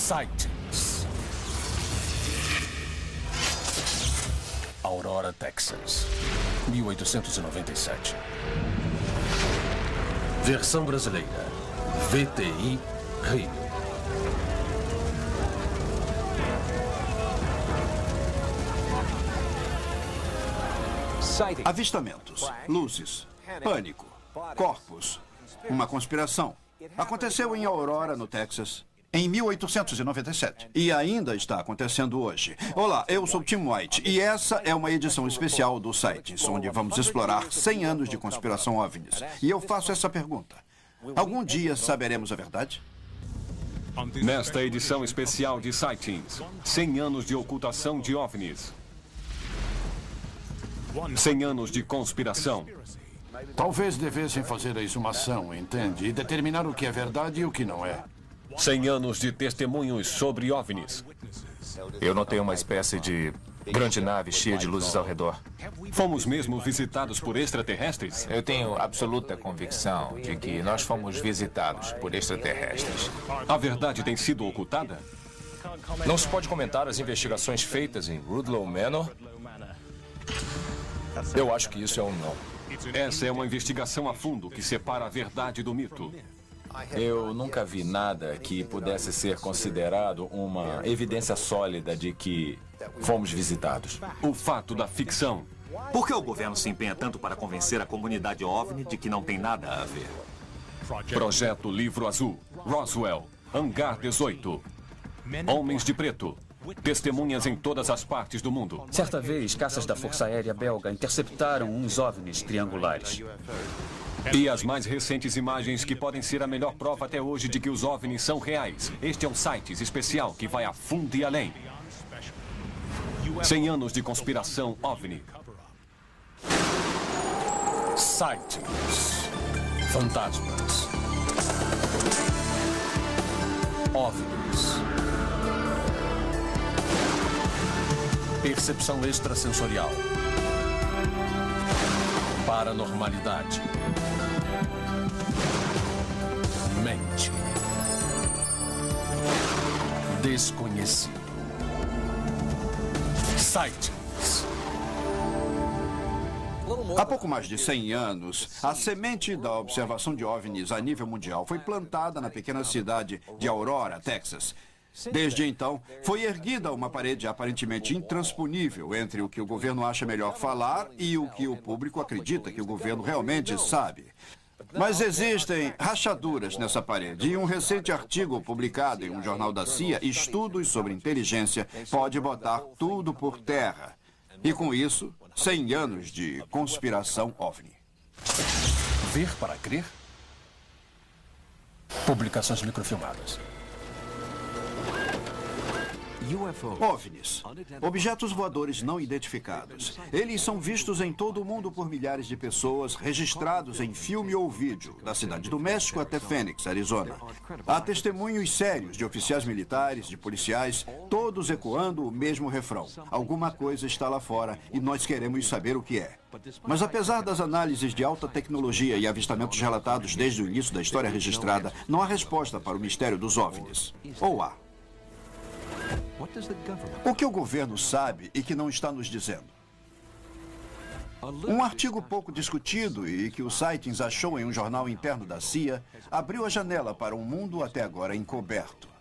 Sightings. Aurora, Texas, 1897. Versão brasileira, VTI Rio. Avistamentos, luzes, pânico, corpos, uma conspiração. Aconteceu em Aurora, no Texas, em 1897. E ainda está acontecendo hoje. Olá, eu sou Tim White e essa é uma edição especial do Sightings, onde vamos explorar 100 anos de conspiração OVNIs. E eu faço essa pergunta. Algum dia saberemos a verdade? Nesta edição especial de Sightings, 100 anos de ocultação de OVNIs. 100 anos de conspiração. Talvez devessem fazer a exumação, entende? E determinar o que é verdade e o que não é. 100 anos de testemunhos sobre OVNIs. Eu notei uma espécie de grande nave cheia de luzes ao redor. Fomos mesmo visitados por extraterrestres? Eu tenho absoluta convicção de que nós fomos visitados por extraterrestres. A verdade tem sido ocultada? Não se pode comentar as investigações feitas em Rudlow Manor. Eu acho que isso é um não. Essa é uma investigação a fundo que separa a verdade do mito. Eu nunca vi nada que pudesse ser considerado uma evidência sólida de que fomos visitados. O fato da ficção. Por que o governo se empenha tanto para convencer a comunidade OVNI de que não tem nada a ver? Projeto Livro Azul, Roswell, Hangar 18, Homens de Preto. Testemunhas em todas as partes do mundo. Certa vez, caças da Força Aérea Belga interceptaram uns OVNIs triangulares. E as mais recentes imagens que podem ser a melhor prova até hoje de que os OVNIs são reais. Este é um Sightings especial que vai a fundo e além. 100 anos de conspiração OVNI. Sightings. Fantasmas. OVNIs. Percepção extrasensorial. Paranormalidade. Mente. Desconhecido. Sightings. Há pouco mais de 100 anos, a semente da observação de OVNIs a nível mundial foi plantada na pequena cidade de Aurora, Texas. Desde então, foi erguida uma parede aparentemente intransponível entre o que o governo acha melhor falar e o que o público acredita que o governo realmente sabe. Mas existem rachaduras nessa parede e um recente artigo publicado em um jornal da CIA, Estudos sobre Inteligência, pode botar tudo por terra. E com isso, 100 anos de conspiração OVNI. Ver para crer? Publicações microfilmadas. OVNIs, objetos voadores não identificados. Eles são vistos em todo o mundo por milhares de pessoas, registrados em filme ou vídeo, da cidade do México até Phoenix, Arizona. Há testemunhos sérios de oficiais militares, de policiais, todos ecoando o mesmo refrão. Alguma coisa está lá fora e nós queremos saber o que é. Mas apesar das análises de alta tecnologia e avistamentos relatados desde o início da história registrada, não há resposta para o mistério dos OVNIs. Ou há? O que o governo sabe e que não está nos dizendo? Um artigo pouco discutido e que o Sightings achou em um jornal interno da CIA abriu a janela para um mundo até agora encoberto.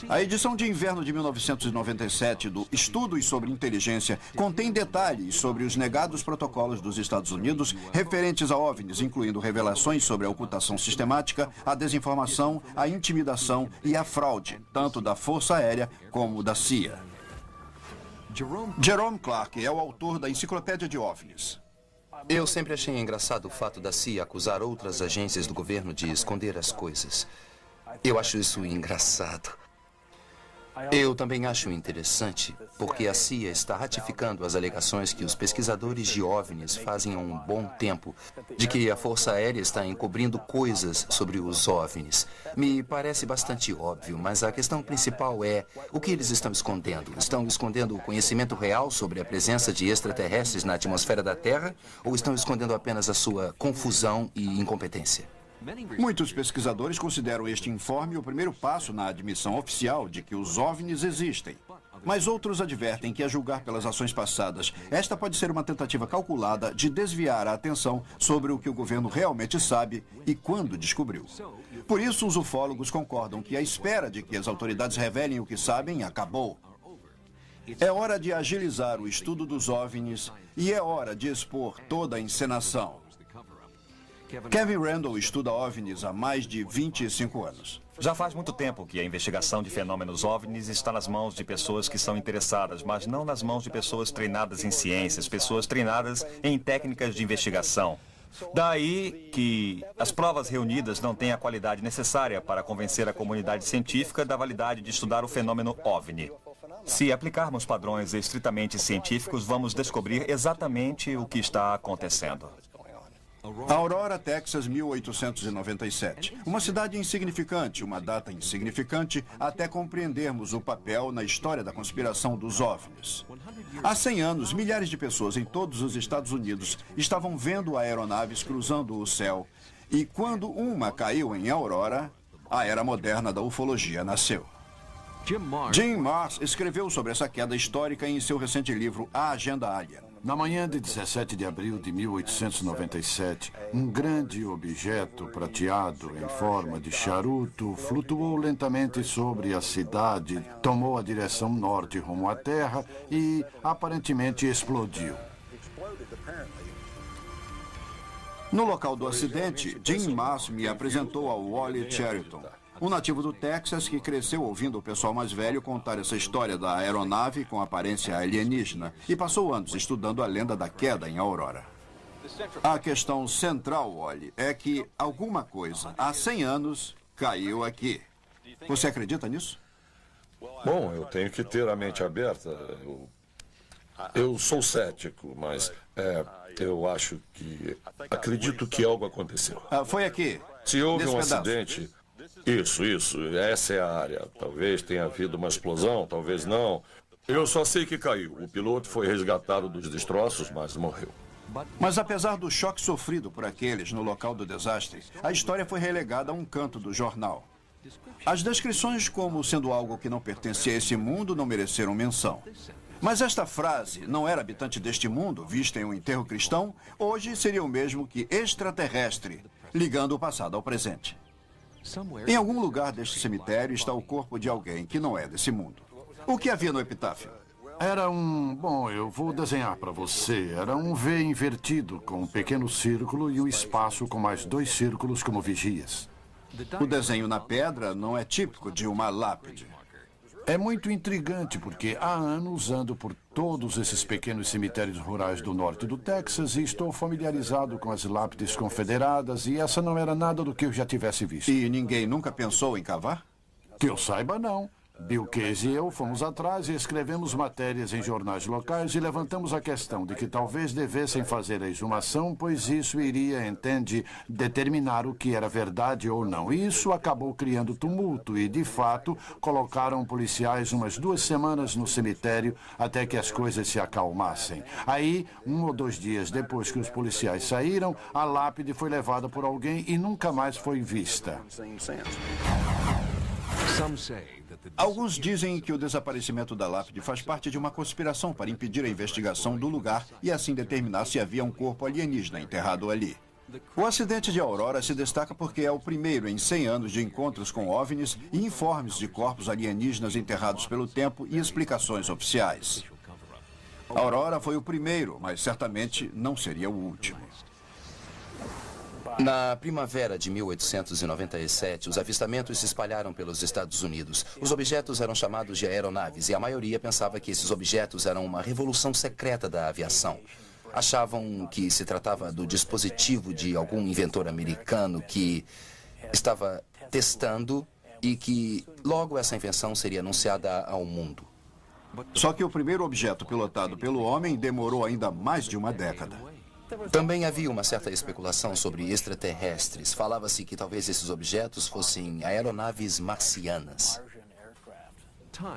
A edição de inverno de 1997 do Estudos sobre Inteligência contém detalhes sobre os negados protocolos dos Estados Unidos referentes a OVNIs, incluindo revelações sobre a ocultação sistemática, a desinformação, a intimidação e a fraude, tanto da Força Aérea como da CIA. Jerome Clark é o autor da Enciclopédia de OVNIs. Eu sempre achei engraçado o fato da CIA acusar outras agências do governo de esconder as coisas. Eu acho isso engraçado. Eu também acho interessante porque a CIA está ratificando as alegações que os pesquisadores de OVNIs fazem há um bom tempo, de que a Força Aérea está encobrindo coisas sobre os OVNIs. Me parece bastante óbvio, mas a questão principal é o que eles estão escondendo? Estão escondendo o conhecimento real sobre a presença de extraterrestres na atmosfera da Terra ou estão escondendo apenas a sua confusão e incompetência? Muitos pesquisadores consideram este informe o primeiro passo na admissão oficial de que os OVNIs existem. Mas outros advertem que, a julgar pelas ações passadas, esta pode ser uma tentativa calculada de desviar a atenção sobre o que o governo realmente sabe e quando descobriu. Por isso, os ufólogos concordam que a espera de que as autoridades revelem o que sabem acabou. É hora de agilizar o estudo dos OVNIs e é hora de expor toda a encenação. Kevin Randle estuda OVNIs há mais de 25 anos. Já faz muito tempo que a investigação de fenômenos OVNIs está nas mãos de pessoas que são interessadas, mas não nas mãos de pessoas treinadas em ciências, pessoas treinadas em técnicas de investigação. Daí que as provas reunidas não têm a qualidade necessária para convencer a comunidade científica da validade de estudar o fenômeno OVNI. Se aplicarmos padrões estritamente científicos, vamos descobrir exatamente o que está acontecendo. Aurora, Texas, 1897. Uma cidade insignificante, uma data insignificante, até compreendermos o papel na história da conspiração dos OVNIs. Há 100 anos, milhares de pessoas em todos os Estados Unidos estavam vendo aeronaves cruzando o céu. E quando uma caiu em Aurora, a era moderna da ufologia nasceu. Jim Marrs escreveu sobre essa queda histórica em seu recente livro A Agenda Alien. Na manhã de 17 de abril de 1897, um grande objeto prateado em forma de charuto flutuou lentamente sobre a cidade, tomou a direção norte rumo à Terra e aparentemente explodiu. No local do acidente, Jim Marrs me apresentou ao Wally Cheriton, um nativo do Texas que cresceu ouvindo o pessoal mais velho contar essa história da aeronave com aparência alienígena e passou anos estudando a lenda da queda em Aurora. A questão central, Wally, é que alguma coisa, há 100 anos, caiu aqui. Você acredita nisso? Bom, eu tenho que ter a mente aberta. Eu sou cético, mas eu acho que... acredito que algo aconteceu. Foi aqui. Se houve um pedaço. acidente... Isso. Essa é a área. Talvez tenha havido uma explosão, talvez não. Eu só sei que caiu. O piloto foi resgatado dos destroços, mas morreu. Mas apesar do choque sofrido por aqueles no local do desastre, a história foi relegada a um canto do jornal. As descrições como sendo algo que não pertencia a esse mundo não mereceram menção. Mas esta frase, não era habitante deste mundo, vista em um enterro cristão, hoje seria o mesmo que extraterrestre, ligando o passado ao presente. Em algum lugar deste cemitério está o corpo de alguém que não é desse mundo. O que havia no epitáfio? Era um... Bom, eu vou desenhar para você. Era um V invertido, com um pequeno círculo e um espaço com mais 2 círculos como vigias. O desenho na pedra não é típico de uma lápide. É muito intrigante porque há anos ando por todos esses pequenos cemitérios rurais do norte do Texas e estou familiarizado com as lápides confederadas e essa não era nada do que eu já tivesse visto. E ninguém nunca pensou em cavar? Que eu saiba, não. Bill Case e eu fomos atrás e escrevemos matérias em jornais locais e levantamos a questão de que talvez devessem fazer a exumação, pois isso iria, entende, determinar o que era verdade ou não. E isso acabou criando tumulto e, de fato, colocaram policiais umas 2 semanas no cemitério até que as coisas se acalmassem. Aí, 1 ou 2 dias depois que os policiais saíram, a lápide foi levada por alguém e nunca mais foi vista. Alguns dizem que o desaparecimento da lápide faz parte de uma conspiração para impedir a investigação do lugar e assim determinar se havia um corpo alienígena enterrado ali. O acidente de Aurora se destaca porque é o primeiro em 100 anos de encontros com OVNIs e informes de corpos alienígenas enterrados pelo tempo e explicações oficiais. Aurora foi o primeiro, mas certamente não seria o último. Na primavera de 1897, os avistamentos se espalharam pelos Estados Unidos. Os objetos eram chamados de aeronaves e a maioria pensava que esses objetos eram uma revolução secreta da aviação. Achavam que se tratava do dispositivo de algum inventor americano que estava testando e que logo essa invenção seria anunciada ao mundo. Só que o primeiro objeto pilotado pelo homem demorou ainda mais de uma década. Também havia uma certa especulação sobre extraterrestres. Falava-se que talvez esses objetos fossem aeronaves marcianas.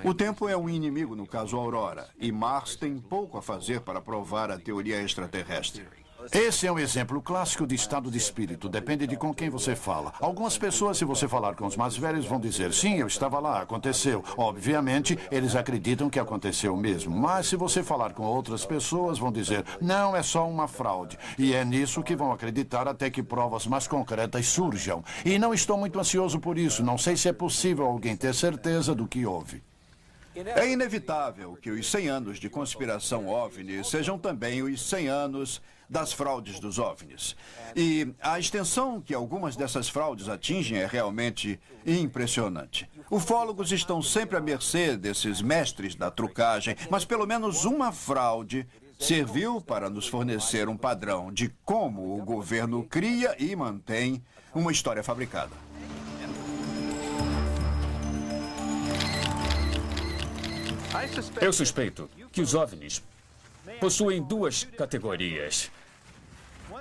O tempo é um inimigo no caso Aurora, e Marrs tem pouco a fazer para provar a teoria extraterrestre. Esse é um exemplo clássico de estado de espírito. Depende de com quem você fala. Algumas pessoas, se você falar com os mais velhos, vão dizer: sim, eu estava lá, aconteceu. Obviamente, eles acreditam que aconteceu mesmo. Mas se você falar com outras pessoas, vão dizer: não, é só uma fraude. E é nisso que vão acreditar até que provas mais concretas surjam. E não estou muito ansioso por isso. Não sei se é possível alguém ter certeza do que houve. É inevitável que os 100 anos de conspiração OVNI sejam também os 100 anos das fraudes dos OVNIs. E a extensão que algumas dessas fraudes atingem é realmente impressionante. Ufólogos estão sempre à mercê desses mestres da trucagem, mas pelo menos uma fraude serviu para nos fornecer um padrão de como o governo cria e mantém uma história fabricada. Eu suspeito que os OVNIs possuem duas categorias.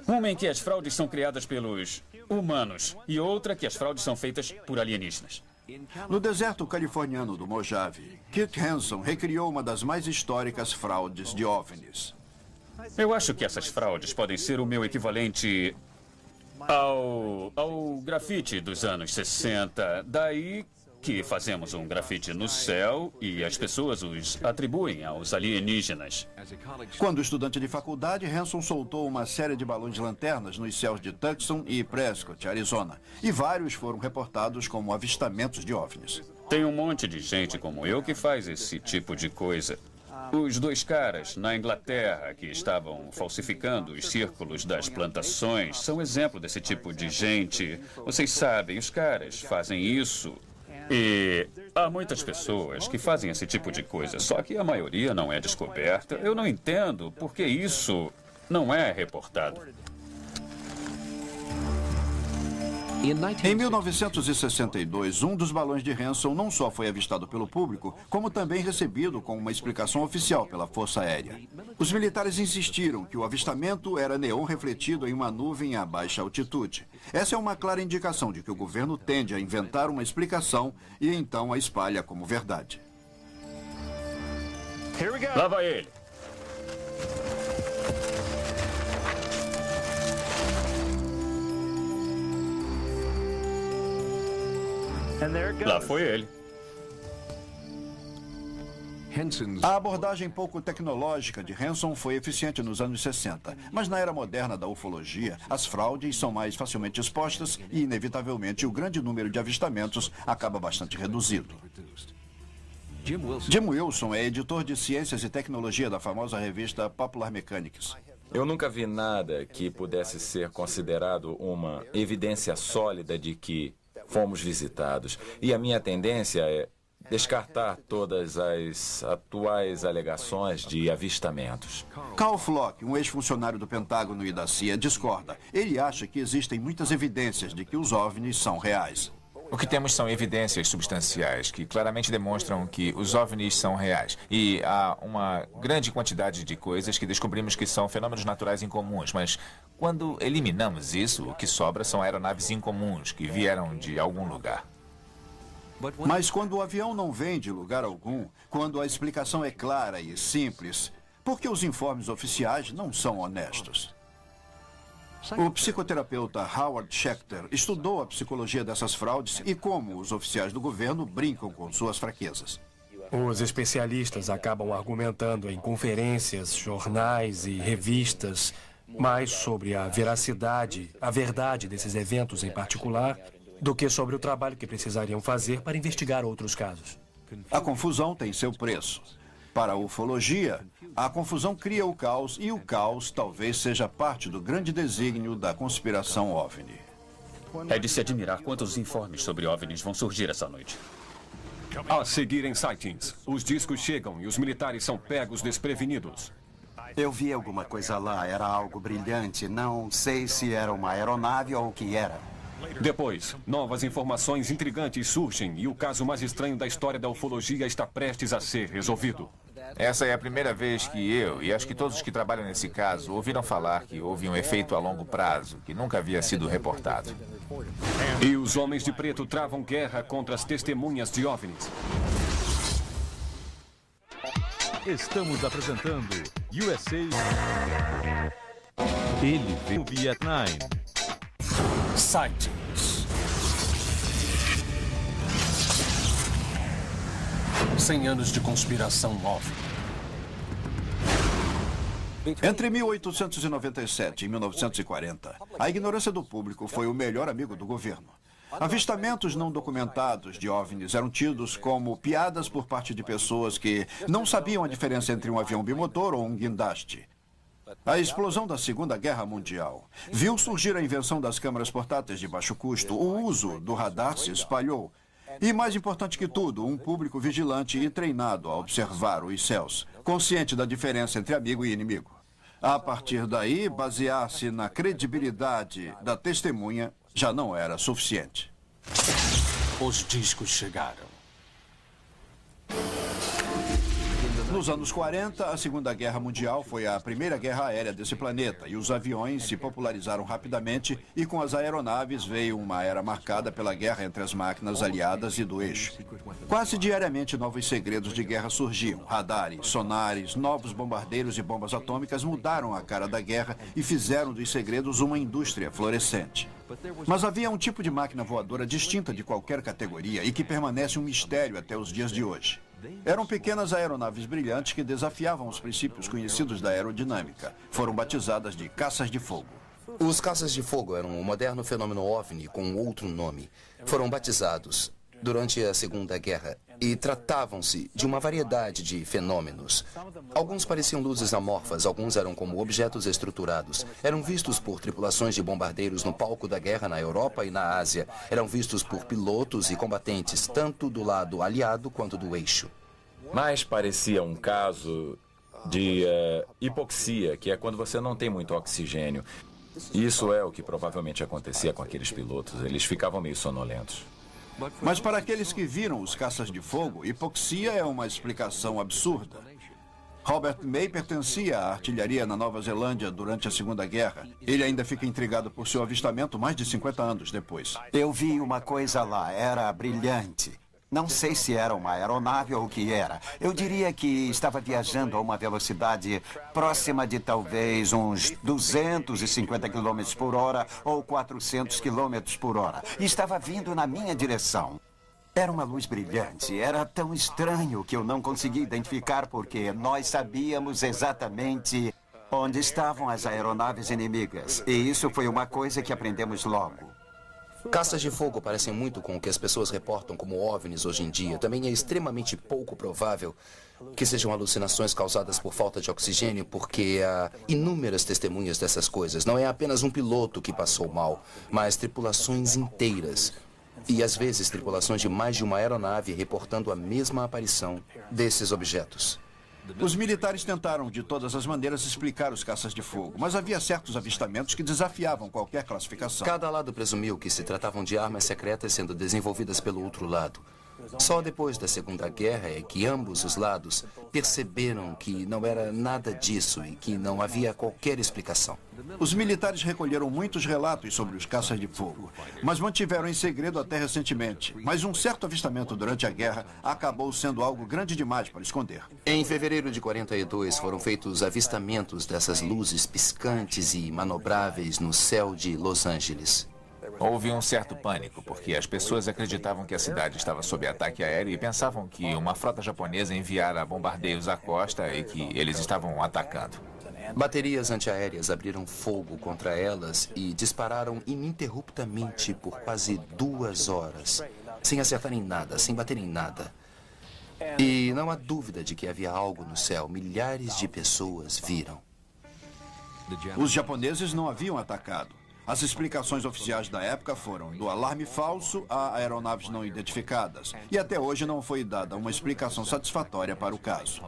Uma em que as fraudes são criadas pelos humanos e outra que as fraudes são feitas por alienígenas. No deserto californiano do Mojave, Kit Hanson recriou uma das mais históricas fraudes de OVNIs. Eu acho que essas fraudes podem ser o meu equivalente ao grafite dos anos 60. Daí que fazemos um grafite no céu e as pessoas os atribuem aos alienígenas. Quando estudante de faculdade, Hanson soltou uma série de balões de lanternas nos céus de Tucson e Prescott, Arizona. E vários foram reportados como avistamentos de OVNIs. Tem um monte de gente como eu que faz esse tipo de coisa. Os dois caras na Inglaterra que estavam falsificando os círculos das plantações são exemplo desse tipo de gente. Vocês sabem, os caras fazem isso. E há muitas pessoas que fazem esse tipo de coisa, só que a maioria não é descoberta. Eu não entendo por que isso não é reportado. Em 1962, um dos balões de Hanson não só foi avistado pelo público, como também recebido com uma explicação oficial pela Força Aérea. Os militares insistiram que o avistamento era neon refletido em uma nuvem a baixa altitude. Essa é uma clara indicação de que o governo tende a inventar uma explicação e então a espalha como verdade. Lá vai ele. Lá foi ele. A abordagem pouco tecnológica de Hanson foi eficiente nos anos 60, mas na era moderna da ufologia, as fraudes são mais facilmente expostas e, inevitavelmente, o grande número de avistamentos acaba bastante reduzido. Jim Wilson é editor de ciências e tecnologia da famosa revista Popular Mechanics. Eu nunca vi nada que pudesse ser considerado uma evidência sólida de que fomos visitados. E a minha tendência é descartar todas as atuais alegações de avistamentos. Carl Flock, um ex-funcionário do Pentágono e da CIA, discorda. Ele acha que existem muitas evidências de que os OVNIs são reais. O que temos são evidências substanciais que claramente demonstram que os OVNIs são reais. E há uma grande quantidade de coisas que descobrimos que são fenômenos naturais incomuns, mas quando eliminamos isso, o que sobra são aeronaves incomuns que vieram de algum lugar. Mas quando o avião não vem de lugar algum, quando a explicação é clara e simples, por que os informes oficiais não são honestos? O psicoterapeuta Howard Schechter estudou a psicologia dessas fraudes e como os oficiais do governo brincam com suas fraquezas. Os especialistas acabam argumentando em conferências, jornais e revistas mais sobre a veracidade, a verdade desses eventos em particular, do que sobre o trabalho que precisariam fazer para investigar outros casos. A confusão tem seu preço. Para a ufologia, a confusão cria o caos e o caos talvez seja parte do grande desígnio da conspiração OVNI. É de se admirar quantos informes sobre OVNIs vão surgir essa noite. A seguir em Sightings, os discos chegam e os militares são pegos desprevenidos. Eu vi alguma coisa lá, era algo brilhante. Não sei se era uma aeronave ou o que era. Depois, novas informações intrigantes surgem e o caso mais estranho da história da ufologia está prestes a ser resolvido. Essa é a primeira vez que eu, e acho que todos que trabalham nesse caso, ouviram falar que houve um efeito a longo prazo, que nunca havia sido reportado. E os homens de preto travam guerra contra as testemunhas de OVNIs. Estamos apresentando USA Ele veio do Vietnã. Sightings. 100 anos de conspiração OVNI. Entre 1897 e 1940, a ignorância do público foi o melhor amigo do governo. Avistamentos não documentados de OVNIs eram tidos como piadas por parte de pessoas que não sabiam a diferença entre um avião bimotor ou um guindaste. A explosão da Segunda Guerra Mundial viu surgir a invenção das câmeras portáteis de baixo custo. O uso do radar se espalhou. E, mais importante que tudo, um público vigilante e treinado a observar os céus, consciente da diferença entre amigo e inimigo. A partir daí, basear-se na credibilidade da testemunha já não era suficiente. Os discos chegaram. Nos anos 40, a Segunda Guerra Mundial foi a primeira guerra aérea desse planeta e os aviões se popularizaram rapidamente e com as aeronaves veio uma era marcada pela guerra entre as máquinas aliadas e do eixo. Quase diariamente novos segredos de guerra surgiam. Radares, sonares, novos bombardeiros e bombas atômicas mudaram a cara da guerra e fizeram dos segredos uma indústria florescente. Mas havia um tipo de máquina voadora distinta de qualquer categoria e que permanece um mistério até os dias de hoje. Eram pequenas aeronaves brilhantes que desafiavam os princípios conhecidos da aerodinâmica. Foram batizadas de caças de fogo. Os caças de fogo eram um moderno fenômeno OVNI com outro nome. Foram batizados durante a Segunda Guerra e tratavam-se de uma variedade de fenômenos. Alguns pareciam luzes amorfas, alguns eram como objetos estruturados. Eram vistos por tripulações de bombardeiros no palco da guerra na Europa e na Ásia. Eram vistos por pilotos e combatentes, tanto do lado aliado quanto do eixo. Mas parecia um caso de hipoxia, que é quando você não tem muito oxigênio. Isso é o que provavelmente acontecia com aqueles pilotos. Eles ficavam meio sonolentos. Mas para aqueles que viram os caças de fogo, hipoxia é uma explicação absurda. Robert May pertencia à artilharia na Nova Zelândia durante a Segunda Guerra. Ele ainda fica intrigado por seu avistamento mais de 50 anos depois. Eu vi uma coisa lá, era brilhante. Não sei se era uma aeronave ou o que era. Eu diria que estava viajando a uma velocidade próxima de talvez uns 250 km por hora ou 400 km por hora. E estava vindo na minha direção. Era uma luz brilhante. Era tão estranho que eu não consegui identificar porque nós sabíamos exatamente onde estavam as aeronaves inimigas. E isso foi uma coisa que aprendemos logo. Caças de fogo parecem muito com o que as pessoas reportam como OVNIs hoje em dia. Também é extremamente pouco provável que sejam alucinações causadas por falta de oxigênio, porque há inúmeras testemunhas dessas coisas. Não é apenas um piloto que passou mal, mas tripulações inteiras. E às vezes tripulações de mais de uma aeronave reportando a mesma aparição desses objetos. Os militares tentaram de todas as maneiras explicar os caças de fogo, mas havia certos avistamentos que desafiavam qualquer classificação. Cada lado presumiu que se tratavam de armas secretas sendo desenvolvidas pelo outro lado. Só depois da Segunda Guerra é que ambos os lados perceberam que não era nada disso e que não havia qualquer explicação. Os militares recolheram muitos relatos sobre os caças de fogo, mas mantiveram em segredo até recentemente. Mas um certo avistamento durante a guerra acabou sendo algo grande demais para esconder. Em fevereiro de 42 foram feitos avistamentos dessas luzes piscantes e manobráveis no céu de Los Angeles. Houve um certo pânico, porque as pessoas acreditavam que a cidade estava sob ataque aéreo e pensavam que uma frota japonesa enviara bombardeios à costa e que eles estavam atacando. Baterias antiaéreas abriram fogo contra elas e dispararam ininterruptamente por quase 2 horas, sem acertar em nada, sem bater em nada. E não há dúvida de que havia algo no céu. Milhares de pessoas viram. Os japoneses não haviam atacado. As explicações oficiais da época foram do alarme falso a aeronaves não identificadas. E até hoje não foi dada uma explicação satisfatória para o caso.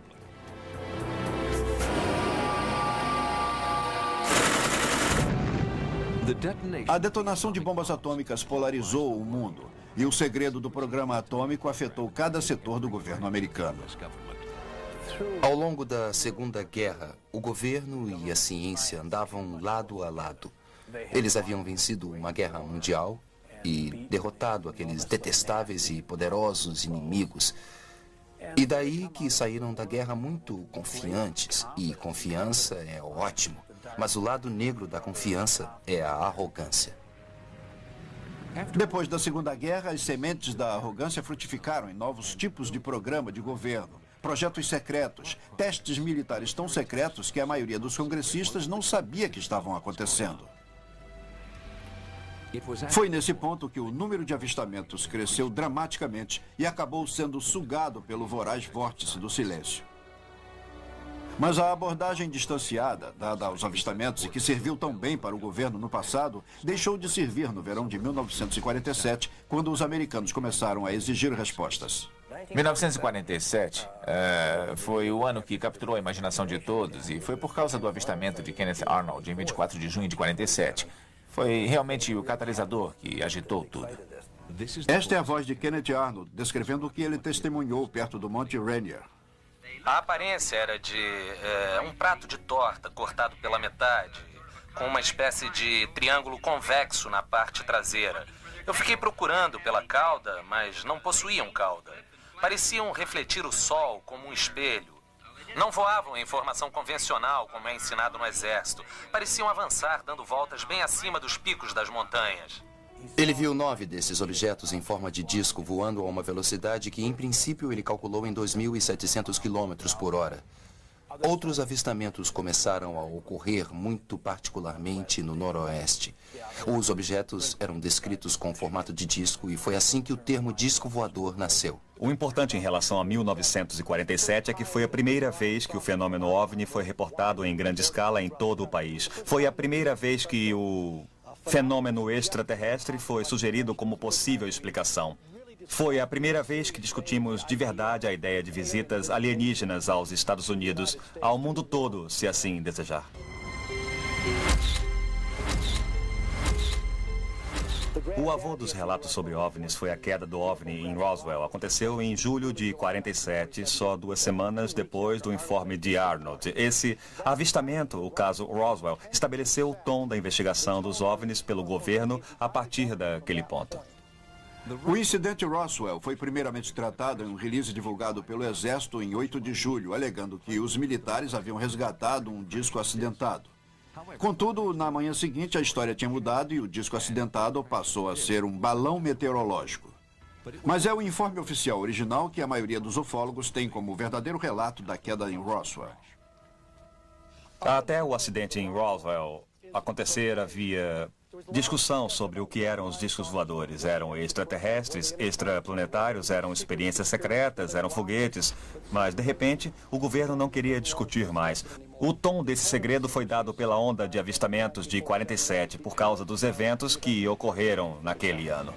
A detonação de bombas atômicas polarizou o mundo. E o segredo do programa atômico afetou cada setor do governo americano. Ao longo da Segunda Guerra, o governo e a ciência andavam lado a lado. Eles haviam vencido uma guerra mundial e derrotado aqueles detestáveis e poderosos inimigos. E daí que saíram da guerra muito confiantes. E confiança é ótimo. Mas o lado negro da confiança é a arrogância. Depois da Segunda Guerra, as sementes da arrogância frutificaram em novos tipos de programa de governo, projetos secretos, testes militares tão secretos que a maioria dos congressistas não sabia que estavam acontecendo. Foi nesse ponto que o número de avistamentos cresceu dramaticamente e acabou sendo sugado pelo voraz vórtice do silêncio. Mas a abordagem distanciada, dada aos avistamentos e que serviu tão bem para o governo no passado, deixou de servir no verão de 1947, quando os americanos começaram a exigir respostas. 1947 foi o ano que capturou a imaginação de todos e foi por causa do avistamento de Kenneth Arnold em 24 de junho de 47. Foi realmente o catalisador que agitou tudo. Esta é a voz de Kenneth Arnold, descrevendo o que ele testemunhou perto do Monte Rainier. A aparência era de um prato de torta cortado pela metade, com uma espécie de triângulo convexo na parte traseira. Eu fiquei procurando pela cauda, mas não possuíam cauda. Pareciam refletir o sol como um espelho. Não voavam em formação convencional, como é ensinado no exército. Pareciam avançar, dando voltas bem acima dos picos das montanhas. Ele viu 9 desses objetos em forma de disco voando a uma velocidade que, em princípio, ele calculou em 2.700 km por hora. Outros avistamentos começaram a ocorrer muito particularmente no noroeste. Os objetos eram descritos com formato de disco e foi assim que o termo disco voador nasceu. O importante em relação a 1947 é que foi a primeira vez que o fenômeno OVNI foi reportado em grande escala em todo o país. Foi a primeira vez que o fenômeno extraterrestre foi sugerido como possível explicação. Foi a primeira vez que discutimos de verdade a ideia de visitas alienígenas aos Estados Unidos, ao mundo todo, se assim desejar. O avô dos relatos sobre OVNIs foi a queda do OVNI em Roswell. Aconteceu em julho de 47, só 2 semanas depois do informe de Arnold. Esse avistamento, o caso Roswell, estabeleceu o tom da investigação dos OVNIs pelo governo a partir daquele ponto. O incidente Roswell foi primeiramente tratado em um release divulgado pelo Exército em 8 de julho, alegando que os militares haviam resgatado um disco acidentado. Contudo, na manhã seguinte, a história tinha mudado e o disco acidentado passou a ser um balão meteorológico. Mas é o informe oficial original que a maioria dos ufólogos tem como verdadeiro relato da queda em Roswell. Até o acidente em Roswell acontecer, havia discussão sobre o que eram os discos voadores. Eram extraterrestres, extraplanetários, eram experiências secretas, eram foguetes. Mas, de repente, o governo não queria discutir mais. O tom desse segredo foi dado pela onda de avistamentos de 47, por causa dos eventos que ocorreram naquele ano.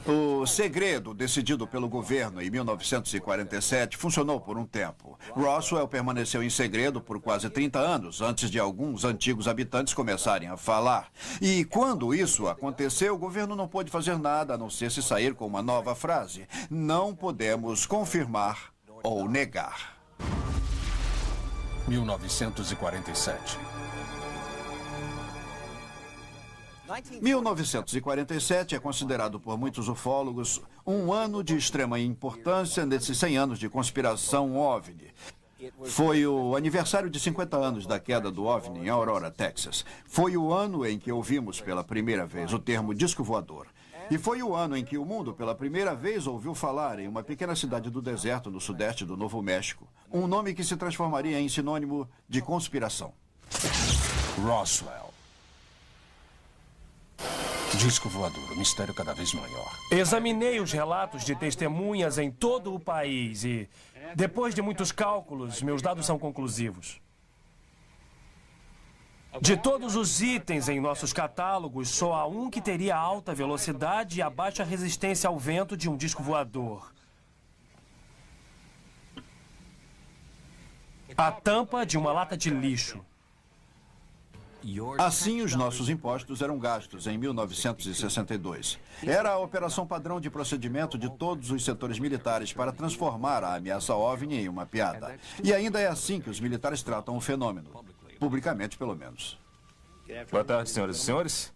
O segredo decidido pelo governo em 1947 funcionou por um tempo. Roswell permaneceu em segredo por quase 30 anos, antes de alguns antigos habitantes começarem a falar. E quando isso aconteceu, o governo não pôde fazer nada a não ser se sair com uma nova frase: não podemos confirmar ou negar. 1947. 1947 é considerado por muitos ufólogos um ano de extrema importância nesses 100 anos de conspiração OVNI. Foi o aniversário de 50 anos da queda do OVNI em Aurora, Texas. Foi o ano em que ouvimos pela primeira vez o termo disco voador. E foi o ano em que o mundo pela primeira vez ouviu falar em uma pequena cidade do deserto no sudeste do Novo México. Um nome que se transformaria em sinônimo de conspiração. Roswell. Disco voador, um mistério cada vez maior. Examinei os relatos de testemunhas em todo o país e, depois de muitos cálculos, meus dados são conclusivos. De todos os itens em nossos catálogos, só há um que teria alta velocidade e a baixa resistência ao vento de um disco voador. A tampa de uma lata de lixo. Assim, os nossos impostos eram gastos em 1962. Era a operação padrão de procedimento de todos os setores militares para transformar a ameaça OVNI em uma piada. E ainda é assim que os militares tratam o fenômeno. Publicamente, pelo menos. Boa tarde, senhoras e senhores.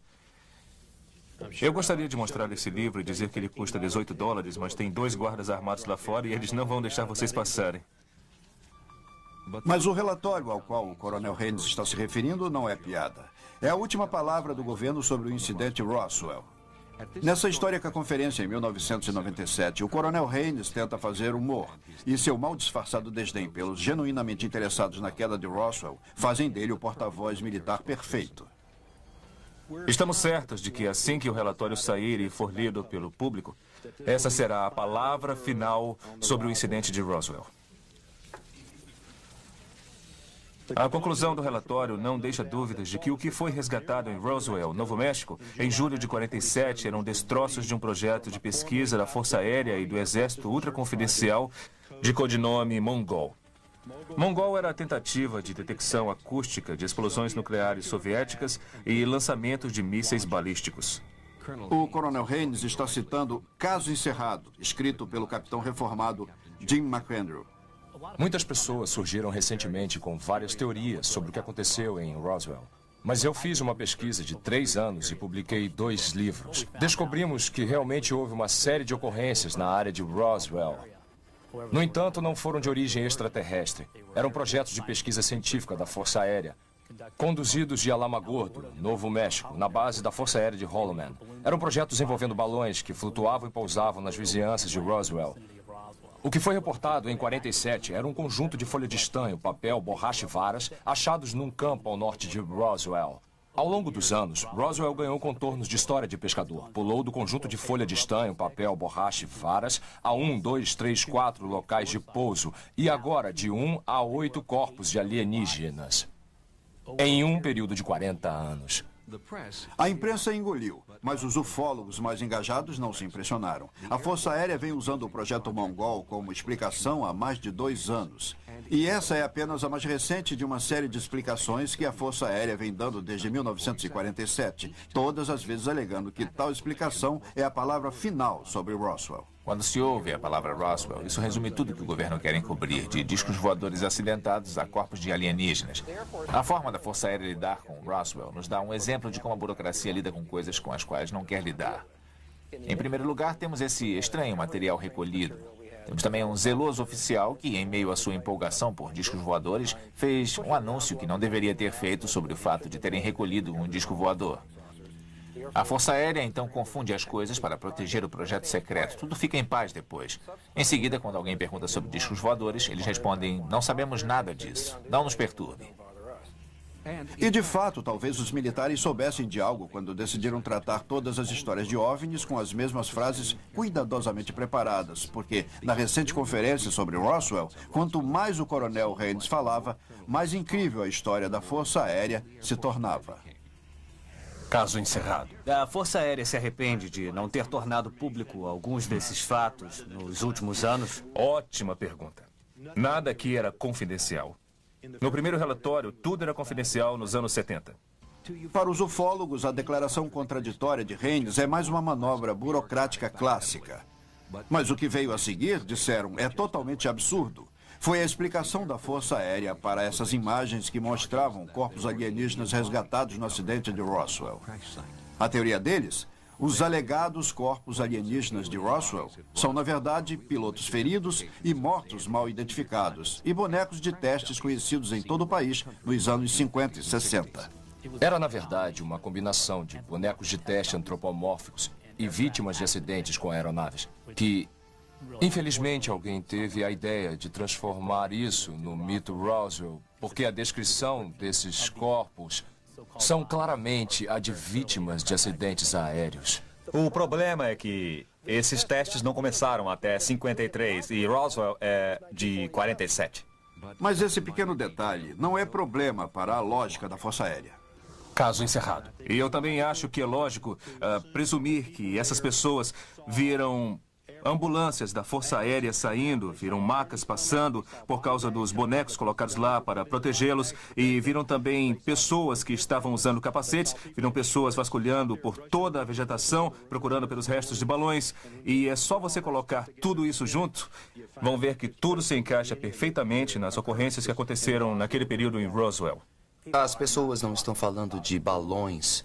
Eu gostaria de mostrar esse livro e dizer que ele custa $18, mas tem 2 guardas armados lá fora e eles não vão deixar vocês passarem. Mas o relatório ao qual o Coronel Haynes está se referindo não é piada. É a última palavra do governo sobre o incidente Roswell. Nessa histórica conferência em 1997, o Coronel Haynes tenta fazer humor. E seu mal disfarçado desdém pelos genuinamente interessados na queda de Roswell fazem dele o porta-voz militar perfeito. Estamos certos de que assim que o relatório sair e for lido pelo público, essa será a palavra final sobre o incidente de Roswell. A conclusão do relatório não deixa dúvidas de que o que foi resgatado em Roswell, Novo México, em julho de 47, eram destroços de um projeto de pesquisa da Força Aérea e do Exército ultraconfidencial de codinome Mongol. Mongol era a tentativa de detecção acústica de explosões nucleares soviéticas e lançamentos de mísseis balísticos. O Coronel Haynes está citando Caso Encerrado, escrito pelo capitão reformado Jim McAndrew. Muitas pessoas surgiram recentemente com várias teorias sobre o que aconteceu em Roswell. Mas eu fiz uma pesquisa de 3 anos e publiquei 2 livros. Descobrimos que realmente houve uma série de ocorrências na área de Roswell. No entanto, não foram de origem extraterrestre. Eram projetos de pesquisa científica da Força Aérea, conduzidos de Alamogordo, Novo México, na base da Força Aérea de Holloman. Eram projetos envolvendo balões que flutuavam e pousavam nas vizinhanças de Roswell. O que foi reportado em 47 era um conjunto de folha de estanho, papel, borracha e varas achados num campo ao norte de Roswell. Ao longo dos anos, Roswell ganhou contornos de história de pescador. Pulou do conjunto de folha de estanho, papel, borracha e varas a 1, 2, 3, 4 locais de pouso e agora de 1 a 8 corpos de alienígenas em um período de 40 anos. A imprensa engoliu, mas os ufólogos mais engajados não se impressionaram. A Força Aérea vem usando o projeto Mongol como explicação há mais de 2 anos. E essa é apenas a mais recente de uma série de explicações que a Força Aérea vem dando desde 1947, todas as vezes alegando que tal explicação é a palavra final sobre Roswell. Quando se ouve a palavra Roswell, isso resume tudo que o governo quer encobrir, de discos voadores acidentados a corpos de alienígenas. A forma da Força Aérea lidar com Roswell nos dá um exemplo de como a burocracia lida com coisas com as quais não quer lidar. Em primeiro lugar, temos esse estranho material recolhido. Temos também um zeloso oficial que, em meio à sua empolgação por discos voadores, fez um anúncio que não deveria ter feito sobre o fato de terem recolhido um disco voador. A Força Aérea então confunde as coisas para proteger o projeto secreto. Tudo fica em paz depois. Em seguida, quando alguém pergunta sobre discos voadores, eles respondem: não sabemos nada disso. Não nos perturbe. E, de fato, talvez os militares soubessem de algo quando decidiram tratar todas as histórias de OVNIs com as mesmas frases cuidadosamente preparadas, porque, na recente conferência sobre Roswell, quanto mais o Coronel Haynes falava, mais incrível a história da Força Aérea se tornava. Caso encerrado. A Força Aérea se arrepende de não ter tornado público alguns desses fatos nos últimos anos? Ótima pergunta. Nada aqui era confidencial. No primeiro relatório, tudo era confidencial nos anos 70. Para os ufólogos, a declaração contraditória de Haynes é mais uma manobra burocrática clássica. Mas o que veio a seguir, disseram, é totalmente absurdo. Foi a explicação da Força Aérea para essas imagens que mostravam corpos alienígenas resgatados no acidente de Roswell. A teoria deles, os alegados corpos alienígenas de Roswell são, na verdade, pilotos feridos e mortos mal identificados e bonecos de testes conhecidos em todo o país nos anos 50 e 60. Era, na verdade, uma combinação de bonecos de teste antropomórficos e vítimas de acidentes com aeronaves que, infelizmente, alguém teve a ideia de transformar isso no mito Roswell, porque a descrição desses corpos são claramente a de vítimas de acidentes aéreos. O problema é que esses testes não começaram até 53 e Roswell é de 47. Mas esse pequeno detalhe não é problema para a lógica da Força Aérea. Caso encerrado. E eu também acho que é lógico presumir que essas pessoas viram ambulâncias da Força Aérea saindo, viram macas passando por causa dos bonecos colocados lá para protegê-los e viram também pessoas que estavam usando capacetes, viram pessoas vasculhando por toda a vegetação, procurando pelos restos de balões. E é só você colocar tudo isso junto, vão ver que tudo se encaixa perfeitamente nas ocorrências que aconteceram naquele período em Roswell. As pessoas não estão falando de balões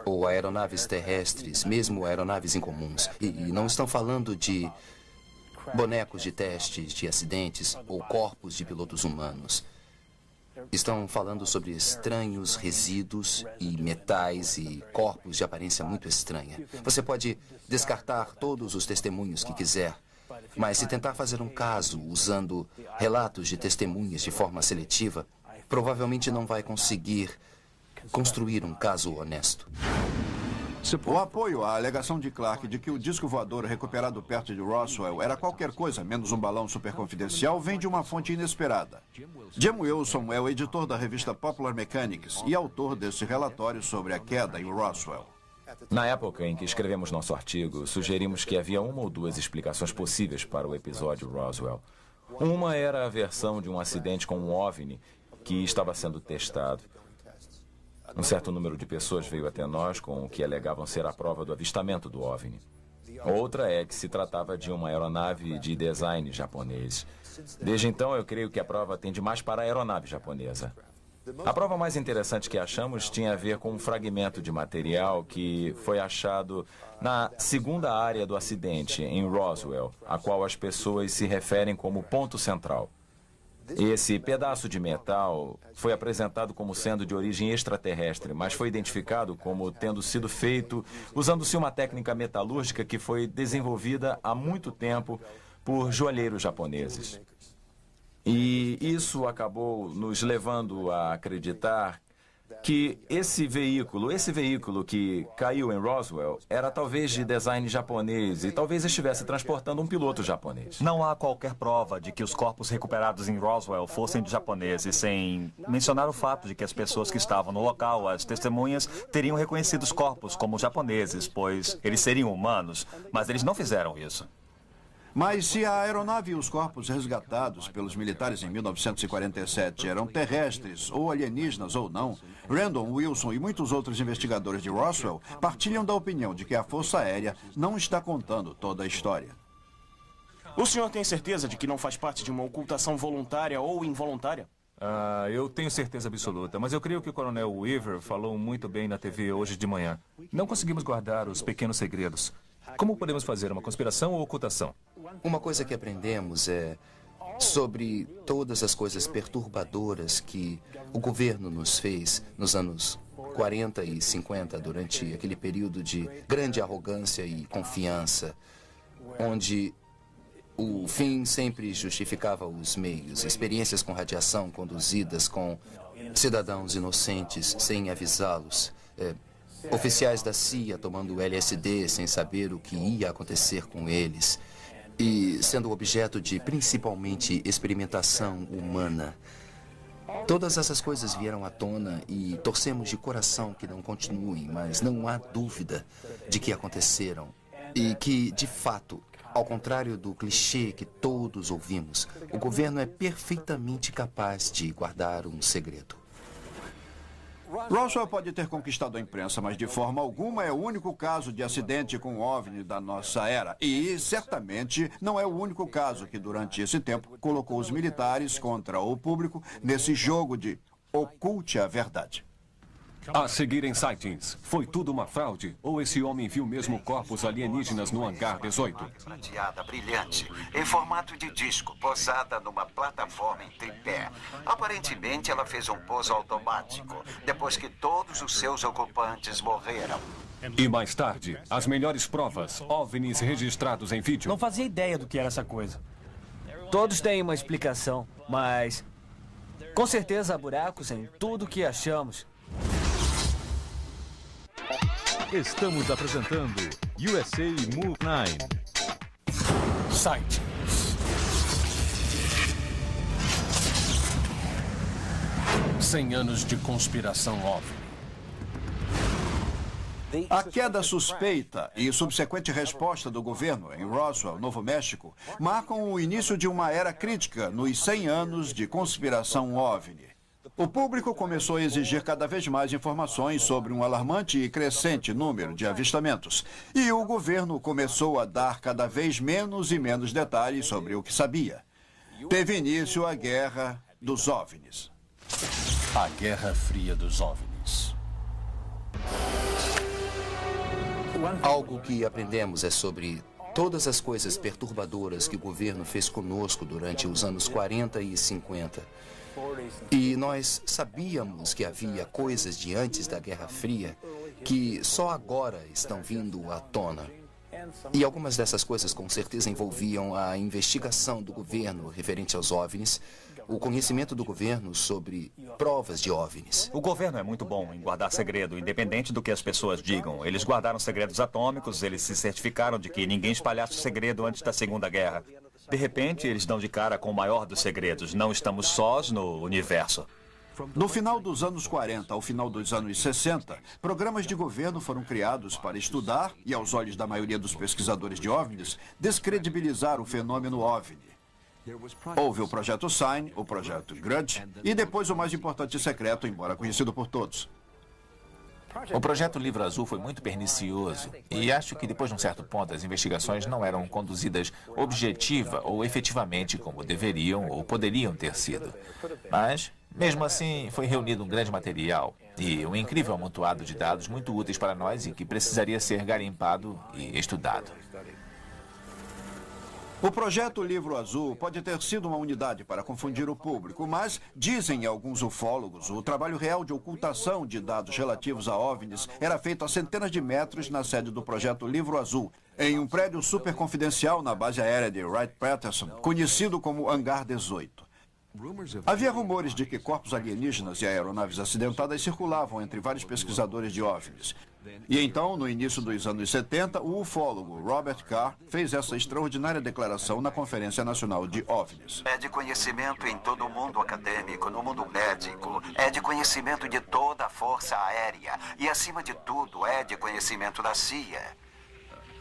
ou aeronaves terrestres, mesmo aeronaves incomuns. E não estão falando de bonecos de testes de acidentes ou corpos de pilotos humanos. Estão falando sobre estranhos resíduos e metais e corpos de aparência muito estranha. Você pode descartar todos os testemunhos que quiser, mas se tentar fazer um caso usando relatos de testemunhas de forma seletiva, provavelmente não vai conseguir construir um caso honesto. O apoio à alegação de Clark de que o disco voador recuperado perto de Roswell era qualquer coisa menos um balão superconfidencial vem de uma fonte inesperada. Jim Wilson é o editor da revista Popular Mechanics e autor desse relatório sobre a queda em Roswell. Na época em que escrevemos nosso artigo, sugerimos que havia uma ou duas explicações possíveis para o episódio Roswell. Uma era a versão de um acidente com um OVNI que estava sendo testado. Um certo número de pessoas veio até nós com o que alegavam ser a prova do avistamento do OVNI. Outra é que se tratava de uma aeronave de design japonês. Desde então, eu creio que a prova tende mais para a aeronave japonesa. A prova mais interessante que achamos tinha a ver com um fragmento de material que foi achado na segunda área do acidente, em Roswell, a qual as pessoas se referem como ponto central. Esse pedaço de metal foi apresentado como sendo de origem extraterrestre, mas foi identificado como tendo sido feito usando-se uma técnica metalúrgica que foi desenvolvida há muito tempo por joalheiros japoneses. E isso acabou nos levando a acreditar que esse veículo que caiu em Roswell era talvez de design japonês e talvez estivesse transportando um piloto japonês. Não há qualquer prova de que os corpos recuperados em Roswell fossem de japoneses, sem mencionar o fato de que as pessoas que estavam no local, as testemunhas, teriam reconhecido os corpos como japoneses, pois eles seriam humanos, mas eles não fizeram isso. Mas se a aeronave e os corpos resgatados pelos militares em 1947 eram terrestres, ou alienígenas ou não, Randall, Wilson e muitos outros investigadores de Roswell partilham da opinião de que a Força Aérea não está contando toda a história. O senhor tem certeza de que não faz parte de uma ocultação voluntária ou involuntária? Eu tenho certeza absoluta, mas eu creio que o Coronel Weaver falou muito bem na TV hoje de manhã. Não conseguimos guardar os pequenos segredos. Como podemos fazer uma conspiração ou ocultação? Uma coisa que aprendemos é sobre todas as coisas perturbadoras que o governo nos fez nos anos 40 e 50, durante aquele período de grande arrogância e confiança, onde o fim sempre justificava os meios. Experiências com radiação conduzidas com cidadãos inocentes sem avisá-los. Oficiais da CIA tomando LSD sem saber o que ia acontecer com eles e sendo objeto de principalmente experimentação humana. Todas essas coisas vieram à tona e torcemos de coração que não continuem, mas não há dúvida de que aconteceram e que, de fato, ao contrário do clichê que todos ouvimos, o governo é perfeitamente capaz de guardar um segredo. Roswell pode ter conquistado a imprensa, mas de forma alguma é o único caso de acidente com OVNI da nossa era. E, certamente, não é o único caso que, durante esse tempo, colocou os militares contra o público nesse jogo de oculte a verdade. A seguir em sightings, foi tudo uma fraude? Ou esse homem viu mesmo corpos alienígenas no hangar 18? Prateada, brilhante, em formato de disco, posada numa plataforma em tripé. Aparentemente, ela fez um pouso automático, depois que todos os seus ocupantes morreram. E mais tarde, as melhores provas, OVNIs registrados em vídeo. Não fazia ideia do que era essa coisa. Todos têm uma explicação, mas com certeza há buracos em tudo que achamos. Estamos apresentando USA Move 9. Site. Cem anos de conspiração OVNI. A queda suspeita e subsequente resposta do governo em Roswell, Novo México, marcam o início de uma era crítica nos 100 anos de conspiração OVNI. O público começou a exigir cada vez mais informações sobre um alarmante e crescente número de avistamentos. E o governo começou a dar cada vez menos e menos detalhes sobre o que sabia. Teve início a Guerra dos OVNIs. A Guerra Fria dos OVNIs. Algo que aprendemos é sobre todas as coisas perturbadoras que o governo fez conosco durante os anos 40 e 50. E nós sabíamos que havia coisas de antes da Guerra Fria que só agora estão vindo à tona. E algumas dessas coisas com certeza envolviam a investigação do governo referente aos OVNIs, o conhecimento do governo sobre provas de OVNIs. O governo é muito bom em guardar segredo, independente do que as pessoas digam. Eles guardaram segredos atômicos, eles se certificaram de que ninguém espalhasse o segredo antes da Segunda Guerra. De repente, eles dão de cara com o maior dos segredos. Não estamos sós no universo. No final dos anos 40 ao final dos anos 60, programas de governo foram criados para estudar e, aos olhos da maioria dos pesquisadores de OVNIs, descredibilizar o fenômeno OVNI. Houve o Projeto Sign, o Projeto Grudge e depois o mais importante secreto, embora conhecido por todos. O Projeto Livro Azul foi muito pernicioso e acho que depois de um certo ponto as investigações não eram conduzidas objetiva ou efetivamente como deveriam ou poderiam ter sido. Mas, mesmo assim, foi reunido um grande material e um incrível amontoado de dados muito úteis para nós e que precisaria ser garimpado e estudado. O Projeto Livro Azul pode ter sido uma unidade para confundir o público, mas, dizem alguns ufólogos, o trabalho real de ocultação de dados relativos a OVNIs era feito a centenas de metros na sede do Projeto Livro Azul, em um prédio super confidencial na base aérea de Wright-Patterson, conhecido como Hangar 18. Havia rumores de que corpos alienígenas e aeronaves acidentadas circulavam entre vários pesquisadores de OVNIs. E então, no início dos anos 70, o ufólogo Robert Carr fez essa extraordinária declaração na Conferência Nacional de OVNIs. É de conhecimento em todo o mundo acadêmico, no mundo médico, é de conhecimento de toda a Força Aérea e, acima de tudo, é de conhecimento da CIA,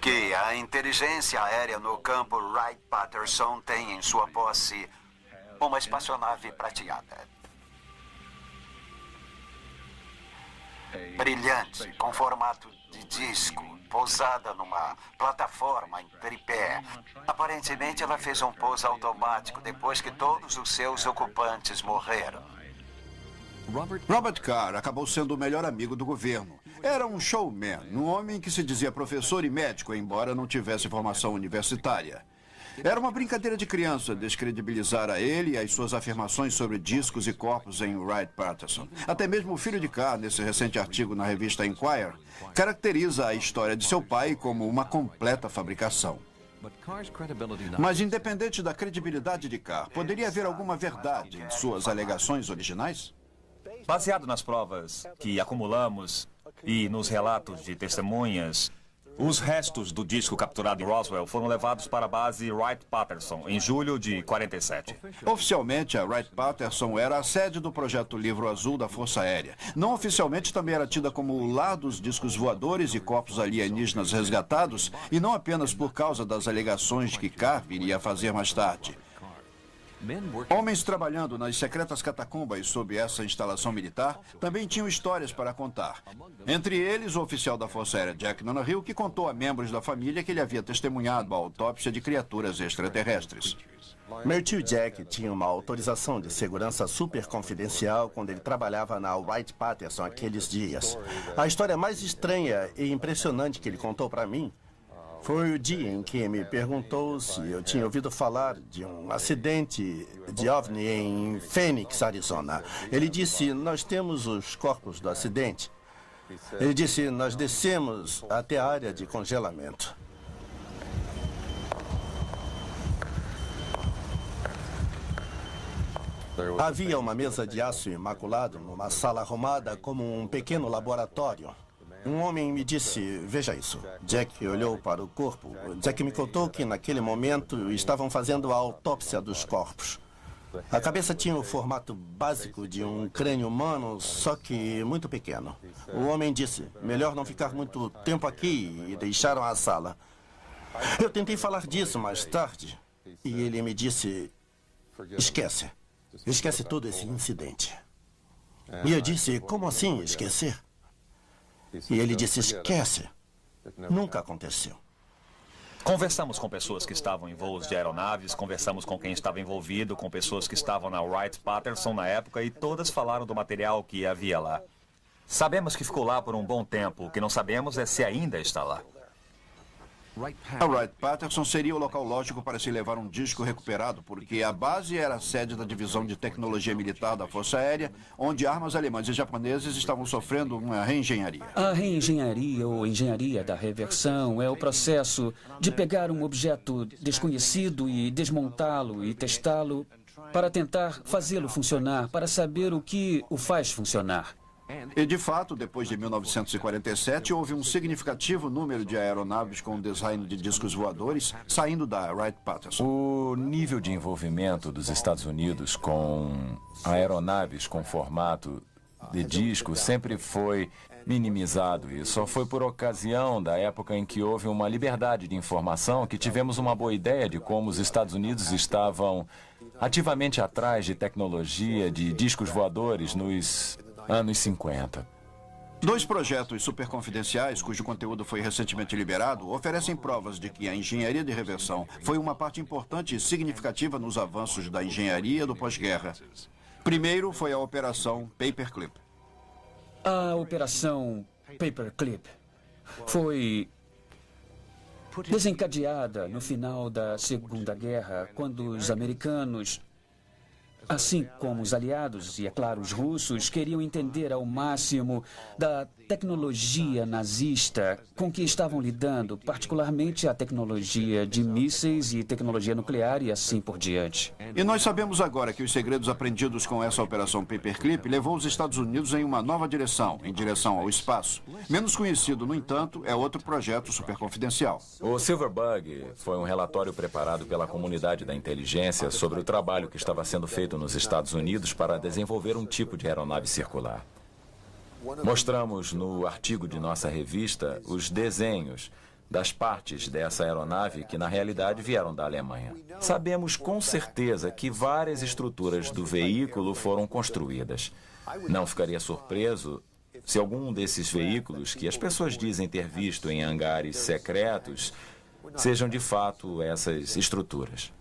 que a inteligência aérea no campo Wright-Patterson tem em sua posse uma espaçonave prateada. Brilhante, com formato de disco, pousada numa plataforma em tripé. Aparentemente, ela fez um pouso automático depois que todos os seus ocupantes morreram. Robert Carr acabou sendo o melhor amigo do governo. Era um showman, um homem que se dizia professor e médico, embora não tivesse formação universitária. Era uma brincadeira de criança descredibilizar a ele e as suas afirmações sobre discos e corpos em Wright-Patterson. Até mesmo o filho de Carr, nesse recente artigo na revista Inquirer, caracteriza a história de seu pai como uma completa fabricação. Mas, independente da credibilidade de Carr, poderia haver alguma verdade em suas alegações originais? Baseado nas provas que acumulamos e nos relatos de testemunhas, os restos do disco capturado em Roswell foram levados para a base Wright-Patterson em julho de 47. Oficialmente, a Wright-Patterson era a sede do Projeto Livro Azul da Força Aérea. Não oficialmente, também era tida como o lar dos discos voadores e corpos alienígenas resgatados, e não apenas por causa das alegações que Carr viria a fazer mais tarde. Homens trabalhando nas secretas catacumbas sob essa instalação militar também tinham histórias para contar. Entre eles, o oficial da Força Aérea Jack Donahue, que contou a membros da família que ele havia testemunhado a autópsia de criaturas extraterrestres. Meu tio Jack tinha uma autorização de segurança super confidencial quando ele trabalhava na Wright-Patterson aqueles dias. A história mais estranha e impressionante que ele contou para mim foi o dia em que me perguntou se eu tinha ouvido falar de um acidente de OVNI em Phoenix, Arizona. Ele disse, nós temos os corpos do acidente. Ele disse, nós descemos até a área de congelamento. Havia uma mesa de aço imaculado numa sala arrumada como um pequeno laboratório. Um homem me disse, veja isso. Jack olhou para o corpo. Jack me contou que naquele momento estavam fazendo a autópsia dos corpos. A cabeça tinha o formato básico de um crânio humano, só que muito pequeno. O homem disse, melhor não ficar muito tempo aqui, e deixaram a sala. Eu tentei falar disso mais tarde e ele me disse, esquece. Esquece todo esse incidente. E eu disse, como assim esquecer? E ele disse, esquece. Nunca aconteceu. Conversamos com pessoas que estavam em voos de aeronaves, conversamos com quem estava envolvido, com pessoas que estavam na Wright-Patterson na época e todas falaram do material que havia lá. Sabemos que ficou lá por um bom tempo, o que não sabemos é se ainda está lá. A Wright-Patterson seria o local lógico para se levar um disco recuperado, porque a base era a sede da Divisão de Tecnologia Militar da Força Aérea, onde armas alemãs e japoneses estavam sofrendo uma reengenharia. A reengenharia ou engenharia da reversão é o processo de pegar um objeto desconhecido e desmontá-lo e testá-lo para tentar fazê-lo funcionar, para saber o que o faz funcionar. E, de fato, depois de 1947, houve um significativo número de aeronaves com design de discos voadores saindo da Wright-Patterson. O nível de envolvimento dos Estados Unidos com aeronaves com formato de disco sempre foi minimizado e só foi por ocasião da época em que houve uma liberdade de informação que tivemos uma boa ideia de como os Estados Unidos estavam ativamente atrás de tecnologia de discos voadores nos anos 50. 2 projetos superconfidenciais, cujo conteúdo foi recentemente liberado, oferecem provas de que a engenharia de reversão foi uma parte importante e significativa nos avanços da engenharia do pós-guerra. Primeiro foi a Operação Paperclip. A Operação Paperclip foi desencadeada no final da Segunda Guerra, quando os americanos, assim como os aliados e, é claro, os russos, queriam entender ao máximo da tecnologia nazista com que estavam lidando, particularmente a tecnologia de mísseis e tecnologia nuclear e assim por diante. E nós sabemos agora que os segredos aprendidos com essa Operação Paperclip levou os Estados Unidos em uma nova direção, em direção ao espaço. Menos conhecido, no entanto, é outro projeto superconfidencial. O Silverbug foi um relatório preparado pela comunidade da inteligência sobre o trabalho que estava sendo feito nos Estados Unidos para desenvolver um tipo de aeronave circular. Mostramos no artigo de nossa revista os desenhos das partes dessa aeronave que, na realidade, vieram da Alemanha. Sabemos com certeza que várias estruturas do veículo foram construídas. Não ficaria surpreso se algum desses veículos, que as pessoas dizem ter visto em hangares secretos, sejam de fato essas estruturas.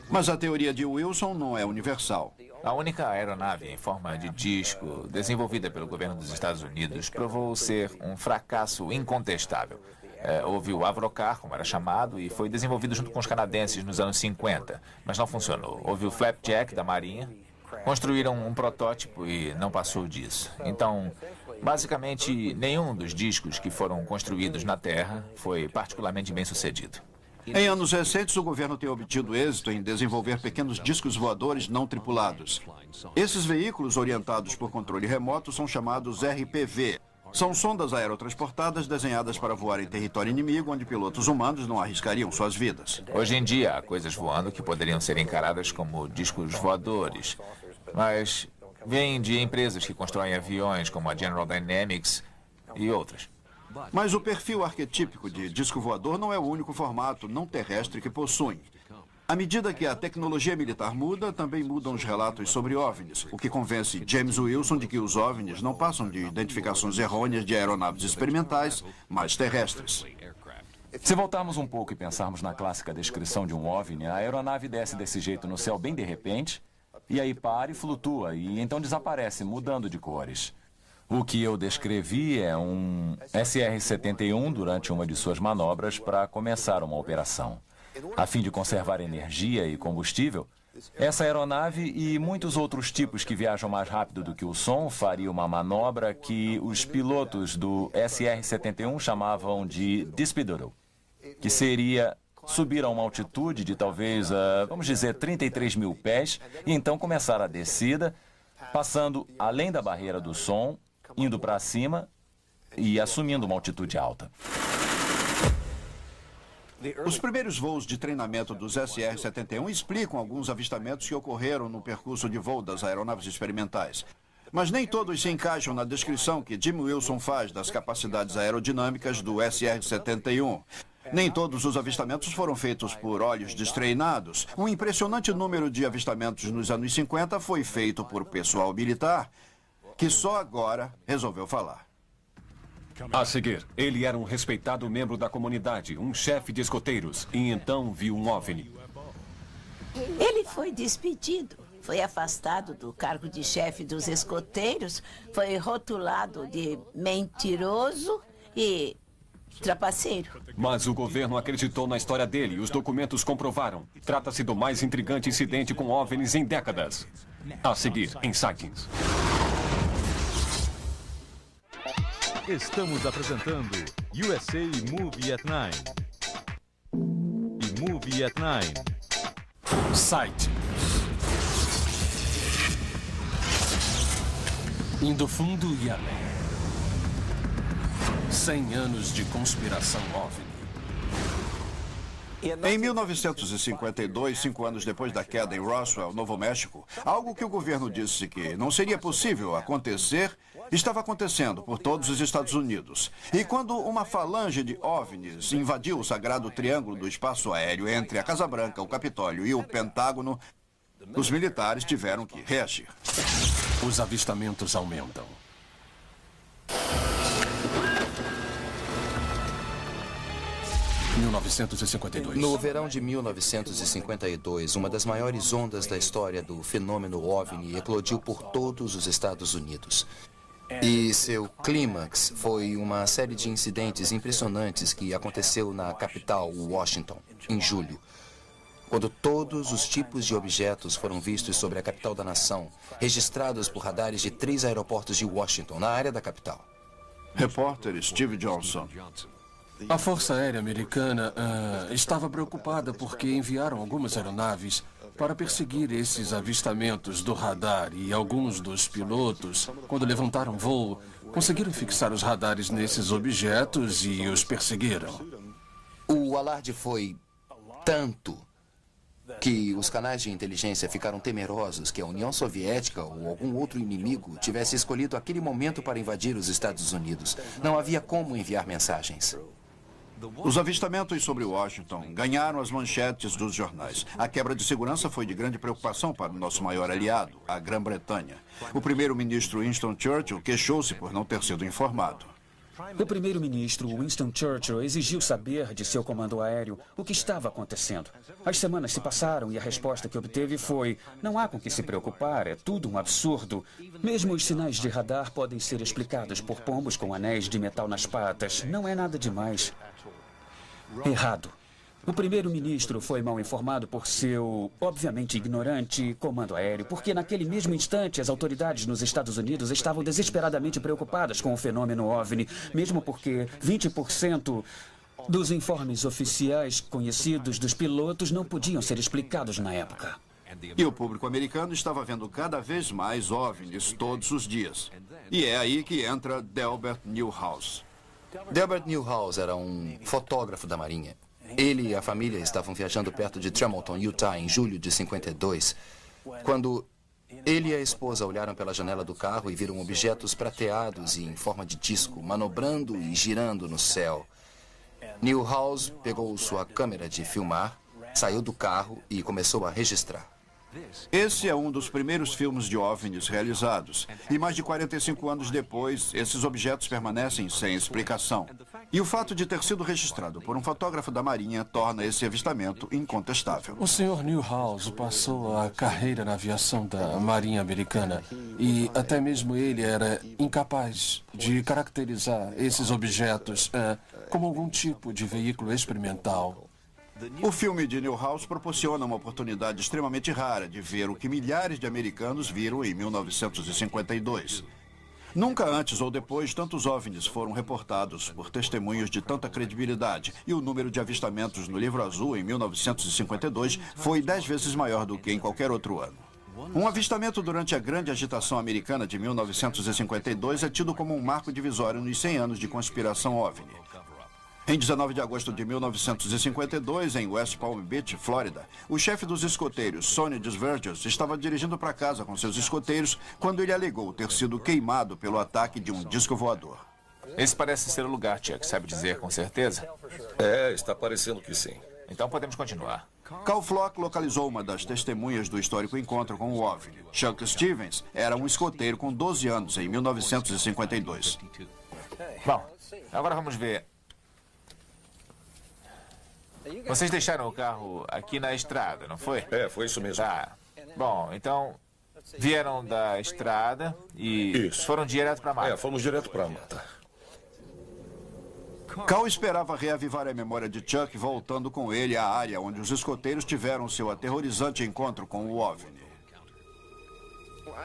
Mas a teoria de Wilson não é universal. A única aeronave em forma de disco desenvolvida pelo governo dos Estados Unidos provou ser um fracasso incontestável. Houve o Avrocar, como era chamado, e foi desenvolvido junto com os canadenses nos anos 50, mas não funcionou. Houve o Flapjack, da Marinha. Construíram um protótipo e não passou disso. Então, basicamente, nenhum dos discos que foram construídos na Terra foi particularmente bem sucedido. Em anos recentes, o governo tem obtido êxito em desenvolver pequenos discos voadores não tripulados. Esses veículos orientados por controle remoto são chamados RPV. São sondas aerotransportadas desenhadas para voar em território inimigo, onde pilotos humanos não arriscariam suas vidas. Hoje em dia, há coisas voando que poderiam ser encaradas como discos voadores, mas vêm de empresas que constroem aviões, como a General Dynamics e outras. Mas o perfil arquetípico de disco voador não é o único formato não terrestre que possuem. À medida que a tecnologia militar muda, também mudam os relatos sobre OVNIs, o que convence James Wilson de que os OVNIs não passam de identificações errôneas de aeronaves experimentais, mas terrestres. Se voltarmos um pouco e pensarmos na clássica descrição de um OVNI, a aeronave desce desse jeito no céu bem de repente, e aí para e flutua, e então desaparece, mudando de cores. O que eu descrevi é um SR-71 durante uma de suas manobras para começar uma operação. A fim de conservar energia e combustível, essa aeronave e muitos outros tipos que viajam mais rápido do que o som fariam uma manobra que os pilotos do SR-71 chamavam de Despedoro, que seria subir a uma altitude de talvez, vamos dizer, 33 mil pés, e então começar a descida, passando além da barreira do som, indo para cima e assumindo uma altitude alta. Os primeiros voos de treinamento dos SR-71 explicam alguns avistamentos que ocorreram no percurso de voo das aeronaves experimentais. Mas nem todos se encaixam na descrição que Jim Wilson faz das capacidades aerodinâmicas do SR-71. Nem todos os avistamentos foram feitos por olhos destreinados. Um impressionante número de avistamentos nos anos 50 foi feito por pessoal militar, que só agora resolveu falar. A seguir, ele era um respeitado membro da comunidade, um chefe de escoteiros, e então viu um OVNI. Ele foi despedido, foi afastado do cargo de chefe dos escoteiros, foi rotulado de mentiroso e Trapaceiro. Mas o governo acreditou na história dele e os documentos comprovaram. Trata-se do mais intrigante incidente com OVNIs em décadas. A seguir, em Sightings. Estamos apresentando USA Movie at 9. E Movie at 9. Site. Indo fundo e além. 100 anos de conspiração OVNI. Em 1952, 5 anos depois da queda em Roswell, Novo México, algo que o governo disse que não seria possível acontecer, estava acontecendo por todos os Estados Unidos. E quando uma falange de OVNIs invadiu o sagrado triângulo do espaço aéreo entre a Casa Branca, o Capitólio e o Pentágono, os militares tiveram que reagir. Os avistamentos aumentam. No verão de 1952, uma das maiores ondas da história do fenômeno OVNI eclodiu por todos os Estados Unidos. E seu clímax foi uma série de incidentes impressionantes que aconteceu na capital, Washington, em julho, quando todos os tipos de objetos foram vistos sobre a capital da nação, registrados por radares de 3 aeroportos de Washington, na área da capital. Repórter Steve Johnson. A Força Aérea Americana estava preocupada porque enviaram algumas aeronaves para perseguir esses avistamentos do radar e alguns dos pilotos, quando levantaram voo, conseguiram fixar os radares nesses objetos e os perseguiram. O alarde foi tanto que os canais de inteligência ficaram temerosos que a União Soviética ou algum outro inimigo tivesse escolhido aquele momento para invadir os Estados Unidos. Não havia como enviar mensagens. Os avistamentos sobre Washington ganharam as manchetes dos jornais. A quebra de segurança foi de grande preocupação para o nosso maior aliado, a Grã-Bretanha. O primeiro-ministro Winston Churchill queixou-se por não ter sido informado. O primeiro-ministro Winston Churchill exigiu saber de seu comando aéreo o que estava acontecendo. As semanas se passaram e a resposta que obteve foi: não há com que se preocupar, é tudo um absurdo. Mesmo os sinais de radar podem ser explicados por pombos com anéis de metal nas patas. Não é nada demais. Errado. O primeiro-ministro foi mal informado por seu, obviamente ignorante, comando aéreo, porque naquele mesmo instante as autoridades nos Estados Unidos estavam desesperadamente preocupadas com o fenômeno OVNI, mesmo porque 20% dos informes oficiais conhecidos dos pilotos não podiam ser explicados na época. E o público americano estava vendo cada vez mais OVNIs todos os dias. E é aí que entra Delbert Newhouse. Delbert Newhouse era um fotógrafo da Marinha. Ele e a família estavam viajando perto de Tremonton, Utah, em julho de 52, quando ele e a esposa olharam pela janela do carro e viram objetos prateados e em forma de disco, manobrando e girando no céu. Newhouse pegou sua câmera de filmar, saiu do carro e começou a registrar. Esse é um dos primeiros filmes de OVNIs realizados. E mais de 45 anos depois, esses objetos permanecem sem explicação. E o fato de ter sido registrado por um fotógrafo da Marinha torna esse avistamento incontestável. O Sr. Newhouse passou a carreira na aviação da Marinha Americana e até mesmo ele era incapaz de caracterizar esses objetos como algum tipo de veículo experimental. O filme de Newhouse proporciona uma oportunidade extremamente rara de ver o que milhares de americanos viram em 1952. Nunca antes ou depois tantos OVNIs foram reportados por testemunhos de tanta credibilidade e o número de avistamentos no Livro Azul em 1952 foi 10 vezes maior do que em qualquer outro ano. Um avistamento durante a grande agitação americana de 1952 é tido como um marco divisório nos 100 anos de conspiração OVNI. Em 19 de agosto de 1952, em West Palm Beach, Flórida, o chefe dos escoteiros, Sonny Desverges, estava dirigindo para casa com seus escoteiros quando ele alegou ter sido queimado pelo ataque de um disco voador. Esse parece ser o lugar, Chuck. Sabe dizer com certeza? Está parecendo que sim. Então podemos continuar. Cal Flock localizou uma das testemunhas do histórico encontro com o OVNI. Chuck Stevens era um escoteiro com 12 anos em 1952. Bom, agora vamos ver. Vocês deixaram o carro aqui na estrada, não foi? Foi isso mesmo. Tá. Bom, então vieram da estrada e foram direto para a mata. Fomos direto para a mata. Cal esperava reavivar a memória de Chuck voltando com ele à área onde os escoteiros tiveram seu aterrorizante encontro com o OVNI.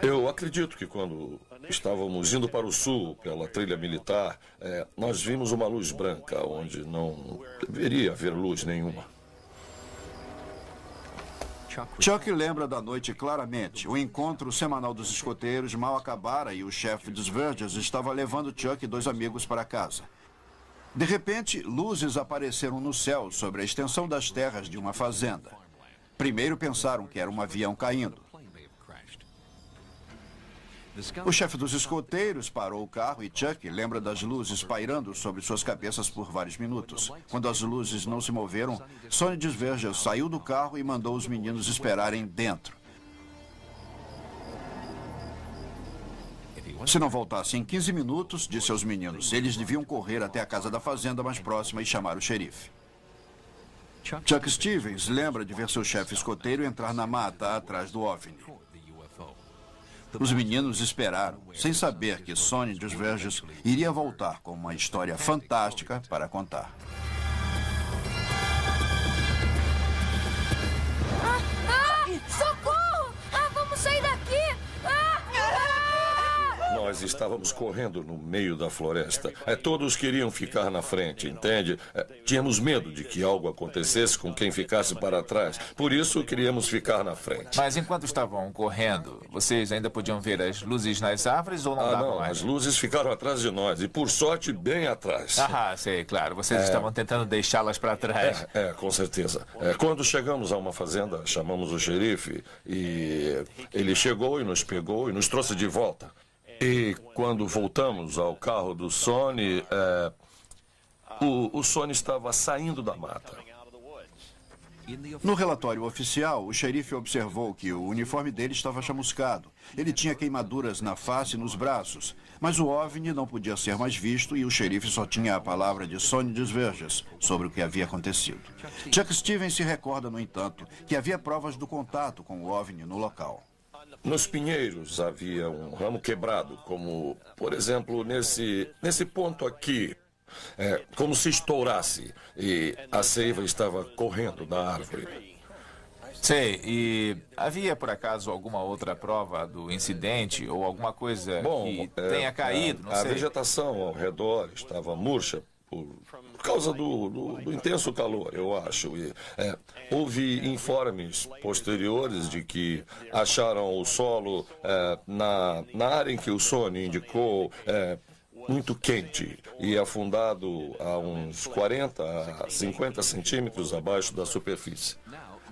Eu acredito que quando estávamos indo para o sul, pela trilha militar, nós vimos uma luz branca onde não deveria haver luz nenhuma. Chuck lembra da noite claramente. O encontro semanal dos escoteiros mal acabara e o chefe dos Verges estava levando Chuck e 2 amigos para casa. De repente, luzes apareceram no céu sobre a extensão das terras de uma fazenda. Primeiro pensaram que era um avião caindo. O chefe dos escoteiros parou o carro e Chuck lembra das luzes pairando sobre suas cabeças por vários minutos. Quando as luzes não se moveram, Sonny Desverges saiu do carro e mandou os meninos esperarem dentro. Se não voltasse em 15 minutos, disse aos meninos, eles deviam correr até a casa da fazenda mais próxima e chamar o xerife. Chuck Stevens lembra de ver seu chefe escoteiro entrar na mata atrás do OVNI. Os meninos esperaram, sem saber que Sonny Desverges iria voltar com uma história fantástica para contar. Socorro! Vamos sair daqui! Nós estávamos correndo no meio da floresta. Todos queriam ficar na frente, entende? Tínhamos medo de que algo acontecesse com quem ficasse para trás. Por isso, queríamos ficar na frente. Mas enquanto estavam correndo, vocês ainda podiam ver as luzes nas árvores ou não davam não, mais? As luzes ficaram atrás de nós e, por sorte, bem atrás. Sei, claro. Vocês estavam tentando deixá-las para trás. Com certeza. Quando chegamos a uma fazenda, chamamos o xerife e ele chegou e nos pegou e nos trouxe de volta. E quando voltamos ao carro do Sonny, o Sonny estava saindo da mata. No relatório oficial, o xerife observou que o uniforme dele estava chamuscado. Ele tinha queimaduras na face e nos braços. Mas o OVNI não podia ser mais visto e o xerife só tinha a palavra de Sonny Desverges sobre o que havia acontecido. Chuck Stevens se recorda, no entanto, que havia provas do contato com o OVNI no local. Nos pinheiros havia um ramo quebrado, como, por exemplo, nesse ponto aqui. Como se estourasse e a seiva estava correndo da árvore. Sei, e havia por acaso alguma outra prova do incidente ou alguma coisa que tenha caído? Não sei. A vegetação ao redor estava murcha por causa do intenso calor, eu acho. E, houve informes posteriores de que acharam o solo na área em que o Sonny indicou muito quente e afundado a uns 40 a 50 centímetros abaixo da superfície.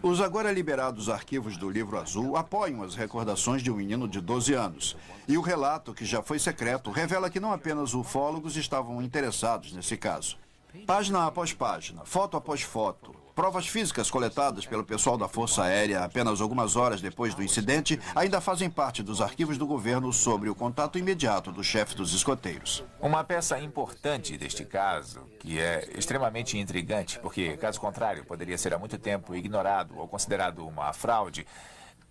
Os agora liberados arquivos do Livro Azul apoiam as recordações de um menino de 12 anos. E o relato, que já foi secreto, revela que não apenas ufólogos estavam interessados nesse caso. Página após página, foto após foto, provas físicas coletadas pelo pessoal da Força Aérea apenas algumas horas depois do incidente ainda fazem parte dos arquivos do governo sobre o contato imediato do chefe dos escoteiros. Uma peça importante deste caso, que é extremamente intrigante, porque, caso contrário, poderia ser há muito tempo ignorado ou considerado uma fraude,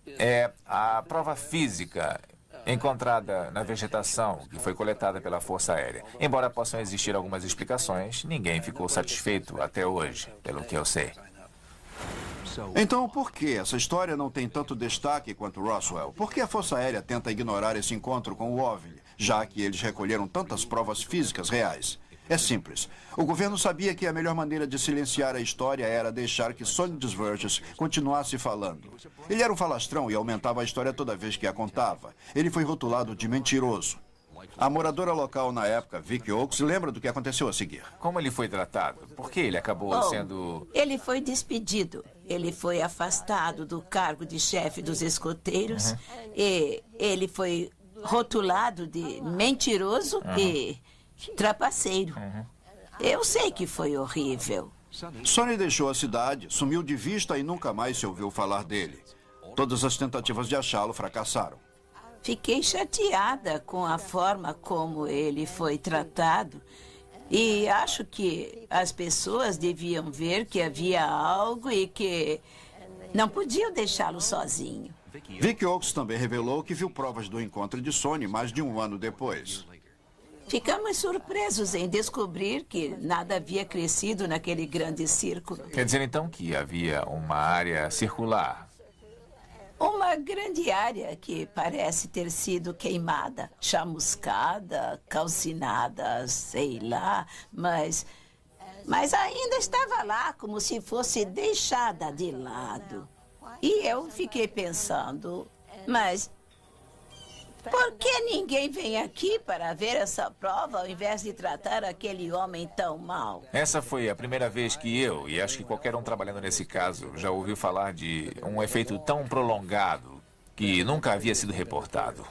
é a prova física encontrada na vegetação que foi coletada pela Força Aérea. Embora possam existir algumas explicações, ninguém ficou satisfeito até hoje, pelo que eu sei. Então, por que essa história não tem tanto destaque quanto Roswell? Por que a Força Aérea tenta ignorar esse encontro com o OVNI, já que eles recolheram tantas provas físicas reais? É simples. O governo sabia que a melhor maneira de silenciar a história era deixar que Sonny Desverges continuasse falando. Ele era um falastrão e aumentava a história toda vez que a contava. Ele foi rotulado de mentiroso. A moradora local na época, Vicky Oakes, lembra do que aconteceu a seguir. Como ele foi tratado? Por que ele acabou sendo... Ele foi despedido. Ele foi afastado do cargo de chefe dos escoteiros. E ele foi rotulado de mentiroso e trapaceiro. Eu sei que foi horrível. Sonny deixou a cidade, sumiu de vista e nunca mais se ouviu falar dele. Todas as tentativas de achá-lo fracassaram. Fiquei chateada com a forma como ele foi tratado. E acho que as pessoas deviam ver que havia algo e que não podiam deixá-lo sozinho. Vicky Oakes também revelou que viu provas do encontro de Sonny mais de um ano depois. Ficamos surpresos em descobrir que nada havia crescido naquele grande círculo. Quer dizer, então, que havia uma área circular. Uma grande área que parece ter sido queimada, chamuscada, calcinada, sei lá, mas ainda estava lá como se fosse deixada de lado. E eu fiquei pensando, mas por que ninguém vem aqui para ver essa prova ao invés de tratar aquele homem tão mal? Essa foi a primeira vez que eu, e acho que qualquer um trabalhando nesse caso, já ouviu falar de um efeito tão prolongado que nunca havia sido reportado.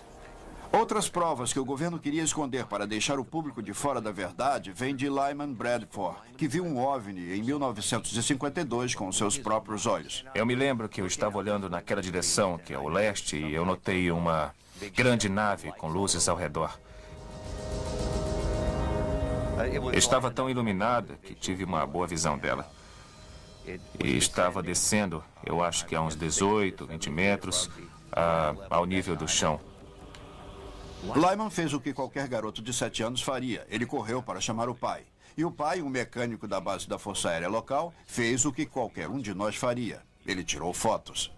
Outras provas que o governo queria esconder para deixar o público de fora da verdade vêm de Lyman Bradford, que viu um OVNI em 1952 com seus próprios olhos. Eu me lembro que eu estava olhando naquela direção, que é o leste, e eu notei uma grande nave com luzes ao redor. Estava tão iluminada que tive uma boa visão dela. E estava descendo, eu acho que a uns 18, 20 metros, ao nível do chão. Lyman fez o que qualquer garoto de 7 anos faria. Ele correu para chamar o pai. E o pai, um mecânico da base da Força Aérea local, fez o que qualquer um de nós faria. Ele tirou fotos.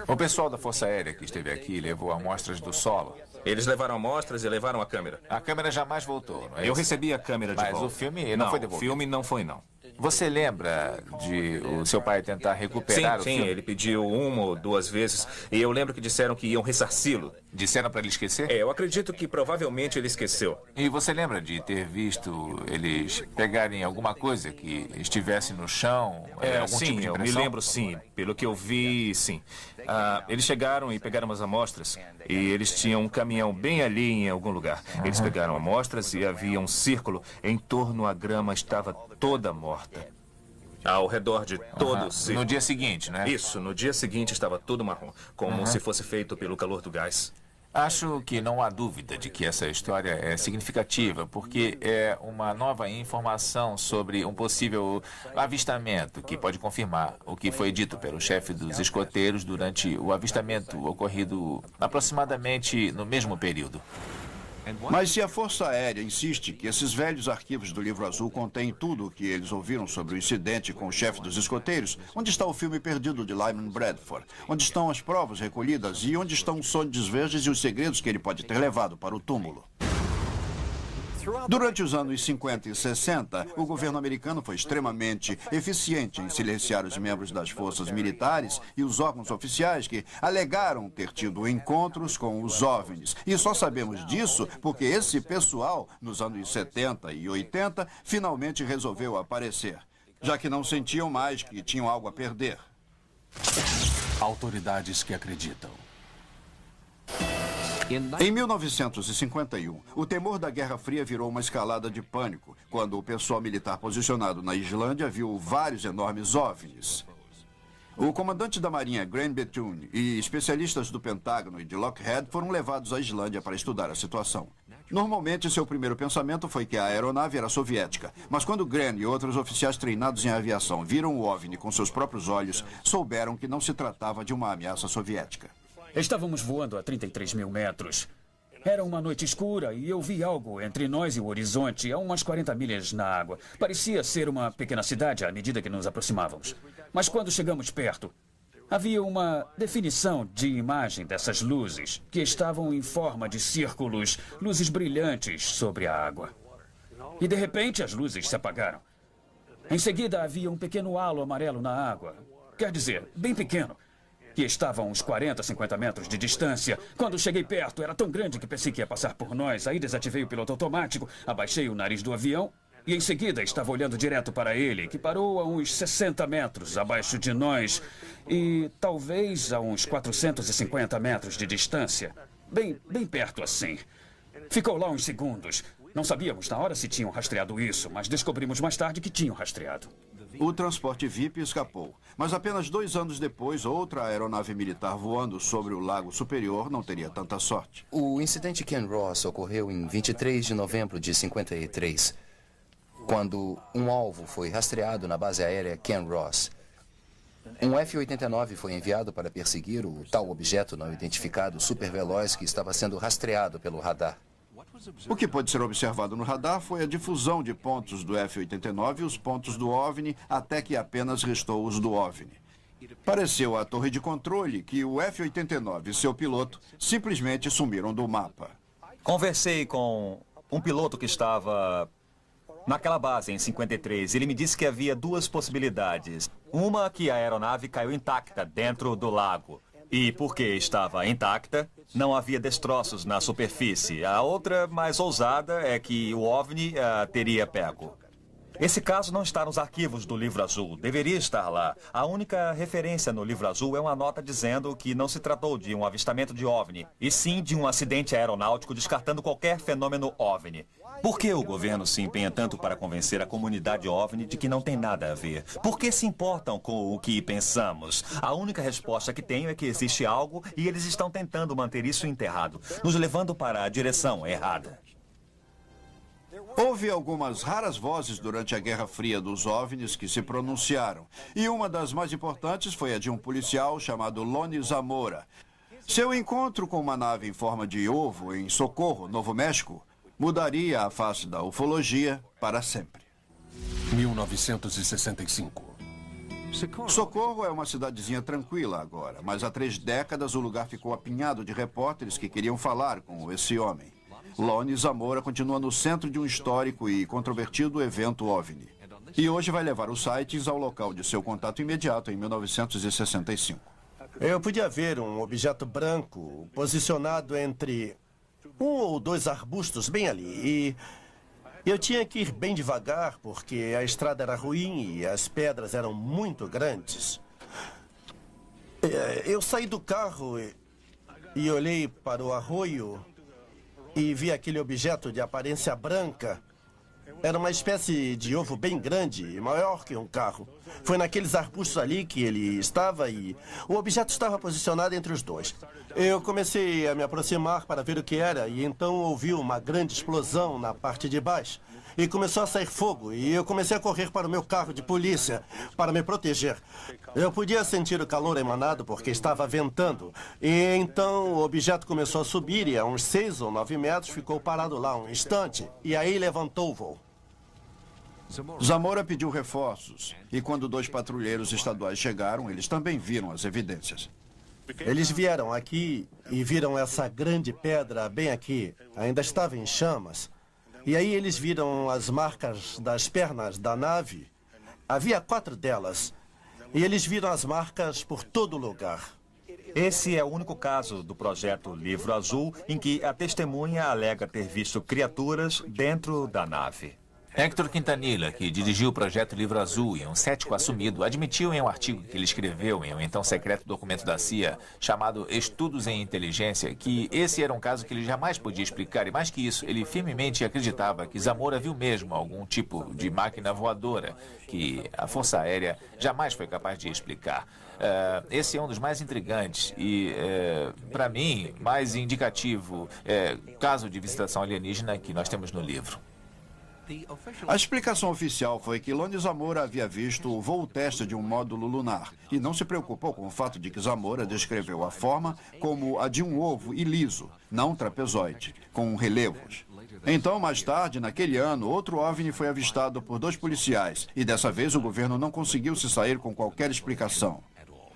O pessoal da Força Aérea que esteve aqui levou amostras do solo. Eles levaram amostras e levaram a câmera. A câmera jamais voltou, não é Eu isso? recebi a câmera de volta. Mas o filme não foi devolvido. O filme não foi, não. Você lembra de o seu pai tentar recuperar o filme? Sim, ele pediu 1 ou 2 vezes. E eu lembro que disseram que iam ressarci-lo. Disseram para ele esquecer? Eu acredito que provavelmente ele esqueceu. E você lembra de ter visto eles pegarem alguma coisa que estivesse no chão? Algum Sim, tipo de eu me impressão? lembro, sim. Pelo que eu vi, sim. Eles chegaram e pegaram as amostras. E eles tinham um caminhão bem ali em algum lugar. Eles pegaram amostras e havia um círculo. Em torno a grama estava toda morta. Ao redor de todo o círculo. No dia seguinte, né? Isso, no dia seguinte estava tudo marrom. Como se fosse feito pelo calor do gás. Acho que não há dúvida de que essa história é significativa, porque é uma nova informação sobre um possível avistamento que pode confirmar o que foi dito pelo chefe dos escoteiros durante o avistamento ocorrido aproximadamente no mesmo período. Mas se a Força Aérea insiste que esses velhos arquivos do Livro Azul contêm tudo o que eles ouviram sobre o incidente com o chefe dos escoteiros, onde está o filme perdido de Lyman Bradford? Onde estão as provas recolhidas e onde estão os sonhos verdes e os segredos que ele pode ter levado para o túmulo? Durante os anos 50 e 60, o governo americano foi extremamente eficiente em silenciar os membros das forças militares e os órgãos oficiais que alegaram ter tido encontros com os OVNIs. E só sabemos disso porque esse pessoal, nos anos 70 e 80, finalmente resolveu aparecer, já que não sentiam mais que tinham algo a perder. Autoridades que acreditam. Em 1951, o temor da Guerra Fria virou uma escalada de pânico, quando o pessoal militar posicionado na Islândia viu vários enormes OVNIs. O comandante da Marinha, Graham Bethune, e especialistas do Pentágono e de Lockheed foram levados à Islândia para estudar a situação. Normalmente, seu primeiro pensamento foi que a aeronave era soviética, mas quando Graham e outros oficiais treinados em aviação viram o OVNI com seus próprios olhos, souberam que não se tratava de uma ameaça soviética. Estávamos voando a 33 mil metros. Era uma noite escura e eu vi algo entre nós e o horizonte, a umas 40 milhas na água. Parecia ser uma pequena cidade à medida que nos aproximávamos. Mas quando chegamos perto, havia uma definição de imagem dessas luzes, que estavam em forma de círculos, luzes brilhantes sobre a água. E de repente as luzes se apagaram. Em seguida havia um pequeno halo amarelo na água. Quer dizer, bem pequeno. Que estava a uns 40, 50 metros de distância. Quando cheguei perto, era tão grande que pensei que ia passar por nós. Aí desativei o piloto automático, abaixei o nariz do avião e em seguida estava olhando direto para ele, que parou a uns 60 metros abaixo de nós e talvez a uns 450 metros de distância. Bem perto assim. Ficou lá uns segundos. Não sabíamos na hora se tinham rastreado isso, mas descobrimos mais tarde que tinham rastreado. O transporte VIP escapou, mas apenas 2 anos depois, outra aeronave militar voando sobre o Lago Superior não teria tanta sorte. O incidente Ken Ross ocorreu em 23 de novembro de 53, quando um alvo foi rastreado na base aérea Ken Ross. Um F-89 foi enviado para perseguir o tal objeto não identificado superveloz que estava sendo rastreado pelo radar. O que pôde ser observado no radar foi a difusão de pontos do F-89 e os pontos do OVNI, até que apenas restou os do OVNI. Pareceu à torre de controle que o F-89 e seu piloto simplesmente sumiram do mapa. Conversei com um piloto que estava naquela base em 53. Ele me disse que havia duas possibilidades. Uma, que a aeronave caiu intacta dentro do lago. E porque estava intacta, não havia destroços na superfície. A outra, mais ousada, é que o OVNI teria pego. Esse caso não está nos arquivos do Livro Azul. Deveria estar lá. A única referência no Livro Azul é uma nota dizendo que não se tratou de um avistamento de OVNI, e sim de um acidente aeronáutico, descartando qualquer fenômeno OVNI. Por que o governo se empenha tanto para convencer a comunidade OVNI de que não tem nada a ver? Por que se importam com o que pensamos? A única resposta que tenho é que existe algo e eles estão tentando manter isso enterrado, nos levando para a direção errada. Houve algumas raras vozes durante a Guerra Fria dos OVNIs que se pronunciaram. E uma das mais importantes foi a de um policial chamado Lonnie Zamora. Seu encontro com uma nave em forma de ovo em Socorro, Novo México, mudaria a face da ufologia para sempre. 1965. Socorro é uma cidadezinha tranquila agora, mas há 3 décadas o lugar ficou apinhado de repórteres que queriam falar com esse homem. Lonnie Zamora continua no centro de um histórico e controvertido evento OVNI. E hoje vai levar os sites ao local de seu contato imediato em 1965. Eu podia ver um objeto branco posicionado entre 1 ou 2 arbustos bem ali. E eu tinha que ir bem devagar porque a estrada era ruim e as pedras eram muito grandes. Eu saí do carro e olhei para o arroio e vi aquele objeto de aparência branca. Era uma espécie de ovo bem grande, maior que um carro. Foi naqueles arbustos ali que ele estava e o objeto estava posicionado entre os dois. Eu comecei a me aproximar para ver o que era e então ouvi uma grande explosão na parte de baixo. E começou a sair fogo e eu comecei a correr para o meu carro de polícia para me proteger. Eu podia sentir o calor emanado porque estava ventando. E então o objeto começou a subir e a uns 6 ou 9 metros ficou parado lá um instante. E aí levantou o voo. Zamora pediu reforços e quando 2 patrulheiros estaduais chegaram, eles também viram as evidências. Eles vieram aqui e viram essa grande pedra bem aqui. Ainda estava em chamas. E aí eles viram as marcas das pernas da nave. Havia 4 delas. E eles viram as marcas por todo lugar. Esse é o único caso do projeto Livro Azul em que a testemunha alega ter visto criaturas dentro da nave. Héctor Quintanilla, que dirigiu o projeto Livro Azul e um cético assumido, admitiu em um artigo que ele escreveu em um então secreto documento da CIA, chamado Estudos em Inteligência, que esse era um caso que ele jamais podia explicar e, mais que isso, ele firmemente acreditava que Zamora viu mesmo algum tipo de máquina voadora que a Força Aérea jamais foi capaz de explicar. Esse é um dos mais intrigantes e, para mim, mais indicativo caso de visitação alienígena que nós temos no livro. A explicação oficial foi que Lonnie Zamora havia visto o voo teste de um módulo lunar e não se preocupou com o fato de que Zamora descreveu a forma como a de um ovo e liso, não trapezoide, com relevos. Então, mais tarde, naquele ano, outro OVNI foi avistado por 2 policiais e dessa vez o governo não conseguiu se sair com qualquer explicação.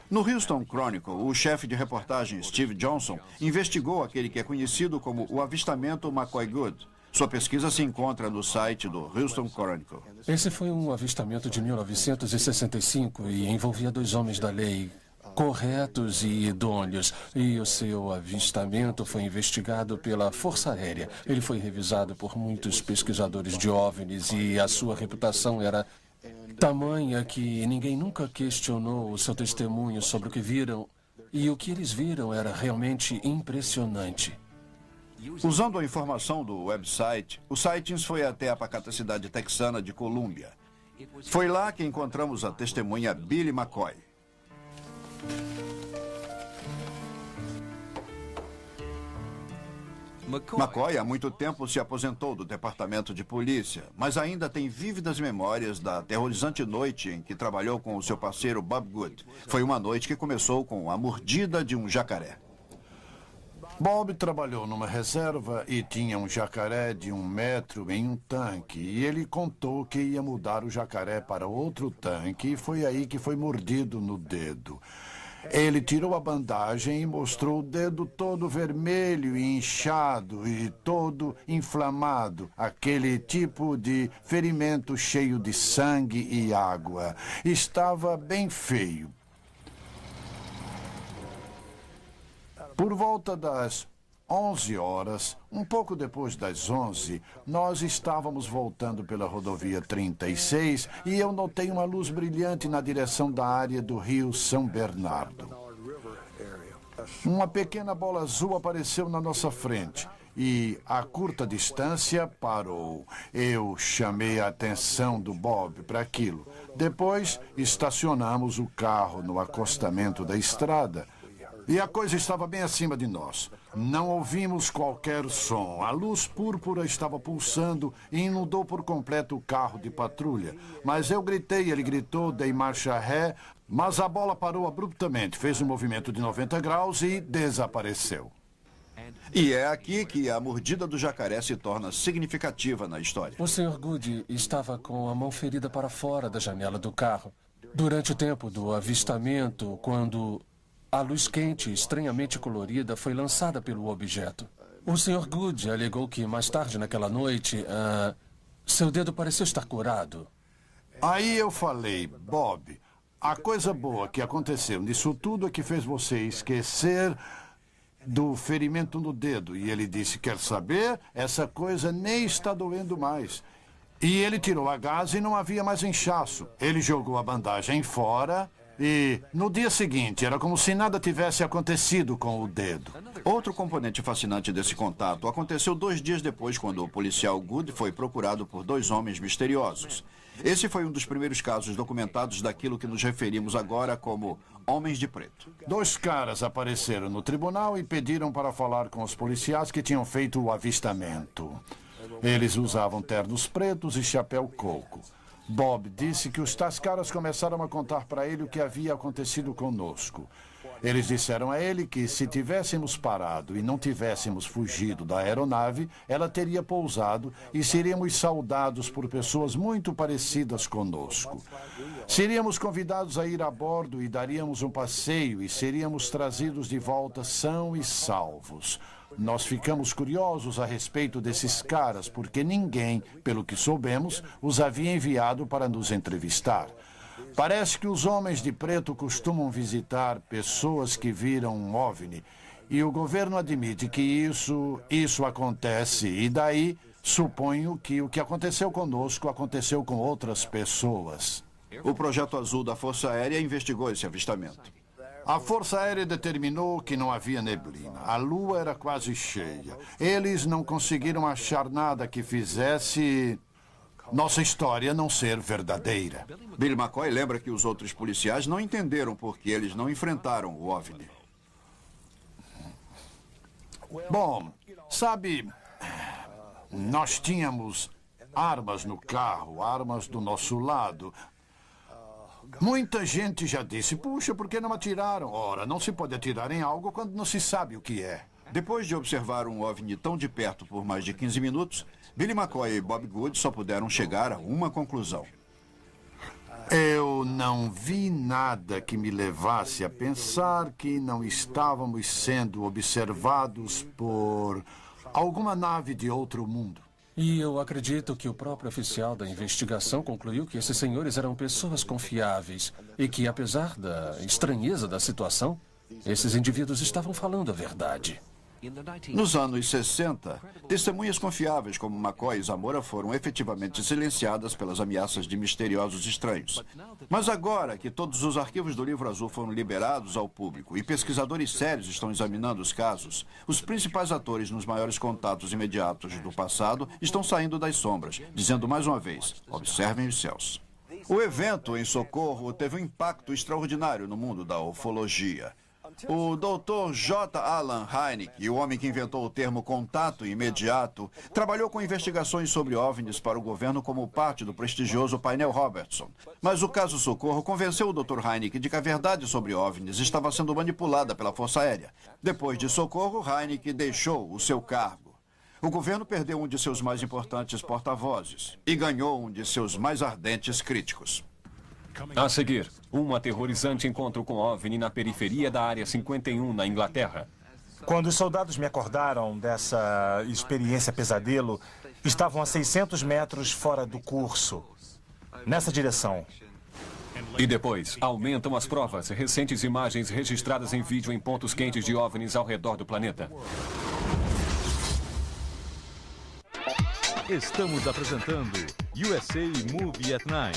No Houston Chronicle, o chefe de reportagem Steve Johnson investigou aquele que é conhecido como o avistamento McCoy Good. Sua pesquisa se encontra no site do Houston Chronicle. Esse foi um avistamento de 1965 e envolvia 2 homens da lei, corretos e idôneos. E o seu avistamento foi investigado pela Força Aérea. Ele foi revisado por muitos pesquisadores de OVNIs e a sua reputação era tamanha que ninguém nunca questionou o seu testemunho sobre o que viram. E o que eles viram era realmente impressionante. Usando a informação do website, o Sightings foi até a pacata cidade texana de Colômbia. Foi lá que encontramos a testemunha Billy McCoy. McCoy há muito tempo se aposentou do departamento de polícia, mas ainda tem vívidas memórias da aterrorizante noite em que trabalhou com o seu parceiro Bob Good. Foi uma noite que começou com a mordida de um jacaré. Bob trabalhou numa reserva e tinha um jacaré de 1 metro em um tanque. E ele contou que ia mudar o jacaré para outro tanque e foi aí que foi mordido no dedo. Ele tirou a bandagem e mostrou o dedo todo vermelho e inchado e todo inflamado. Aquele tipo de ferimento cheio de sangue e água. Estava bem feio. Por volta das 11 horas, um pouco depois das 11, nós estávamos voltando pela rodovia 36 e eu notei uma luz brilhante na direção da área do rio São Bernardo. Uma pequena bola azul apareceu na nossa frente e, a curta distância, parou. Eu chamei a atenção do Bob para aquilo. Depois, estacionamos o carro no acostamento da estrada. E a coisa estava bem acima de nós. Não ouvimos qualquer som. A luz púrpura estava pulsando e inundou por completo o carro de patrulha. Mas eu gritei, ele gritou, dei marcha ré, mas a bola parou abruptamente, fez um movimento de 90 graus e desapareceu. E é aqui que a mordida do jacaré se torna significativa na história. O Sr. Good estava com a mão ferida para fora da janela do carro. Durante o tempo do avistamento, quando a luz quente, estranhamente colorida, foi lançada pelo objeto. O Sr. Good alegou que mais tarde naquela noite, seu dedo pareceu estar curado. Aí eu falei, Bob, a coisa boa que aconteceu nisso tudo é que fez você esquecer do ferimento no dedo. E ele disse, quer saber? Essa coisa nem está doendo mais. E ele tirou a gás e não havia mais inchaço. Ele jogou a bandagem fora. E no dia seguinte, era como se nada tivesse acontecido com o dedo. Outro componente fascinante desse contato aconteceu 2 dias depois, quando o policial Good foi procurado por 2 homens misteriosos. Esse foi um dos primeiros casos documentados daquilo que nos referimos agora como homens de preto. 2 caras apareceram no tribunal e pediram para falar com os policiais que tinham feito o avistamento. Eles usavam ternos pretos e chapéu coco. Bob disse que os tais caras começaram a contar para ele o que havia acontecido conosco. Eles disseram a ele que se tivéssemos parado e não tivéssemos fugido da aeronave, ela teria pousado e seríamos saudados por pessoas muito parecidas conosco. Seríamos convidados a ir a bordo e daríamos um passeio e seríamos trazidos de volta são e salvos. Nós ficamos curiosos a respeito desses caras, porque ninguém, pelo que soubemos, os havia enviado para nos entrevistar. Parece que os homens de preto costumam visitar pessoas que viram um OVNI, e o governo admite que isso acontece, e daí suponho que o que aconteceu conosco aconteceu com outras pessoas. O Projeto Azul da Força Aérea investigou esse avistamento. A Força Aérea determinou que não havia neblina. A lua era quase cheia. Eles não conseguiram achar nada que fizesse nossa história não ser verdadeira. Billy McCoy lembra que os outros policiais não entenderam por que eles não enfrentaram o OVNI. Bom, sabe, nós tínhamos armas no carro, armas do nosso lado. Muita gente já disse, puxa, por que não atiraram? Ora, não se pode atirar em algo quando não se sabe o que é. Depois de observar um OVNI tão de perto por mais de 15 minutos, Billy McCoy e Bob Good só puderam chegar a uma conclusão. Eu não vi nada que me levasse a pensar que não estávamos sendo observados por alguma nave de outro mundo. E eu acredito que o próprio oficial da investigação concluiu que esses senhores eram pessoas confiáveis e que, apesar da estranheza da situação, esses indivíduos estavam falando a verdade. Nos anos 60, testemunhas confiáveis como McCoy e Zamora foram efetivamente silenciadas pelas ameaças de misteriosos estranhos. Mas agora que todos os arquivos do Livro Azul foram liberados ao público e pesquisadores sérios estão examinando os casos, os principais atores nos maiores contatos imediatos do passado estão saindo das sombras, dizendo mais uma vez, observem os céus. O evento em Socorro teve um impacto extraordinário no mundo da ufologia. O Dr. J. Allen Hynek, o homem que inventou o termo contato imediato, trabalhou com investigações sobre OVNIs para o governo como parte do prestigioso painel Robertson. Mas o caso Socorro convenceu o Dr. Hynek de que a verdade sobre OVNIs estava sendo manipulada pela Força Aérea. Depois de Socorro, Hynek deixou o seu cargo. O governo perdeu um de seus mais importantes porta-vozes e ganhou um de seus mais ardentes críticos. A seguir, um aterrorizante encontro com OVNI na periferia da Área 51, na Inglaterra. Quando os soldados me acordaram dessa experiência pesadelo, estavam a 600 metros fora do curso, nessa direção. E depois, aumentam as provas, recentes imagens registradas em vídeo em pontos quentes de OVNIs ao redor do planeta. Estamos apresentando USA Movie at 9.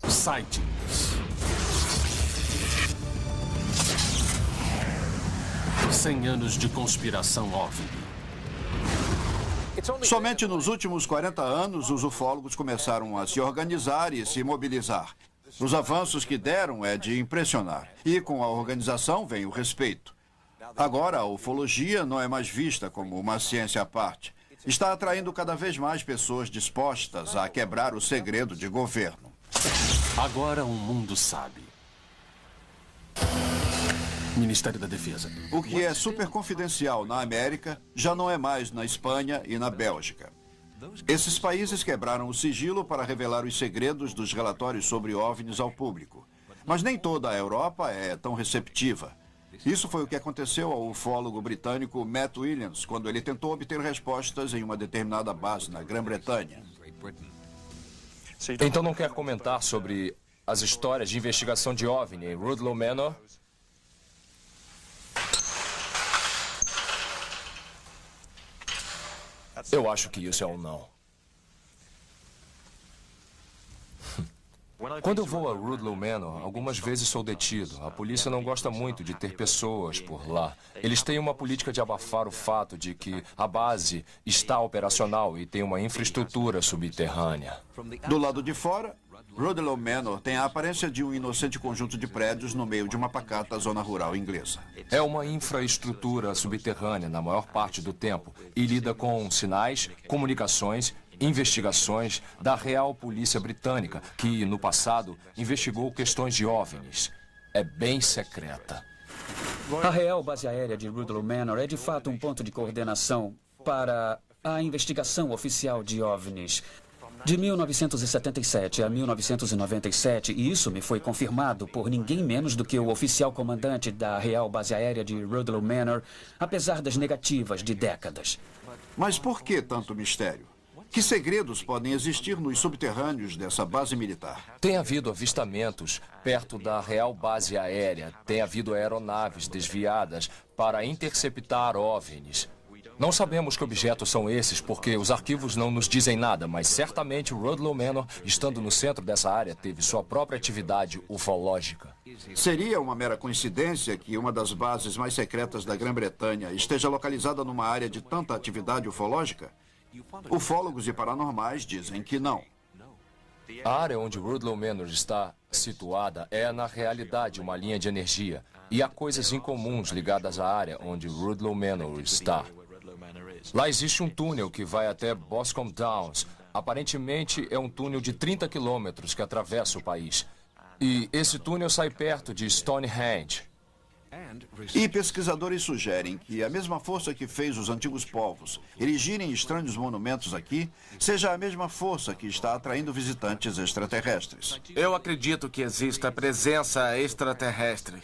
Sightings. 100 anos de conspiração OVNI. Somente nos últimos 40 anos, os ufólogos começaram a se organizar e se mobilizar. Os avanços que deram é de impressionar. E com a organização vem o respeito. Agora, a ufologia não é mais vista como uma ciência à parte. Está atraindo cada vez mais pessoas dispostas a quebrar o segredo de governo. Agora o mundo sabe. Ministério da Defesa. O que é super confidencial na América já não é mais na Espanha e na Bélgica. Esses países quebraram o sigilo para revelar os segredos dos relatórios sobre OVNIs ao público. Mas nem toda a Europa é tão receptiva. Isso foi o que aconteceu ao ufólogo britânico Matt Williams, quando ele tentou obter respostas em uma determinada base na Grã-Bretanha. Então não quer comentar sobre as histórias de investigação de OVNI em Rudloe Manor? Eu acho que isso é um não. Quando eu vou a Rudloe Manor, algumas vezes sou detido. A polícia não gosta muito de ter pessoas por lá. Eles têm uma política de abafar o fato de que a base está operacional e tem uma infraestrutura subterrânea. Do lado de fora, Rudloe Manor tem a aparência de um inocente conjunto de prédios no meio de uma pacata zona rural inglesa. É uma infraestrutura subterrânea na maior parte do tempo e lida com sinais, comunicações, investigações da Real Polícia Britânica, que, no passado, investigou questões de OVNIs. É bem secreta. A Real Base Aérea de Rudloe Manor é, de fato, um ponto de coordenação para a investigação oficial de OVNIs. De 1977 a 1997, e isso me foi confirmado por ninguém menos do que o oficial comandante da Real Base Aérea de Rudloe Manor, apesar das negativas de décadas. Mas por que tanto mistério? Que segredos podem existir nos subterrâneos dessa base militar? Tem havido avistamentos perto da Real Base Aérea. Tem havido aeronaves desviadas para interceptar OVNIs. Não sabemos que objetos são esses, porque os arquivos não nos dizem nada, mas certamente Rudloe Manor, estando no centro dessa área, teve sua própria atividade ufológica. Seria uma mera coincidência que uma das bases mais secretas da Grã-Bretanha esteja localizada numa área de tanta atividade ufológica? Ufólogos e paranormais dizem que não. A área onde Rudloe Manor está situada é, na realidade, uma linha de energia. E há coisas incomuns ligadas à área onde Rudloe Manor está. Lá existe um túnel que vai até Boscombe Downs. Aparentemente, é um túnel de 30 quilômetros que atravessa o país. E esse túnel sai perto de Stonehenge. E pesquisadores sugerem que a mesma força que fez os antigos povos erigirem estranhos monumentos aqui seja a mesma força que está atraindo visitantes extraterrestres. Eu acredito que exista presença extraterrestre.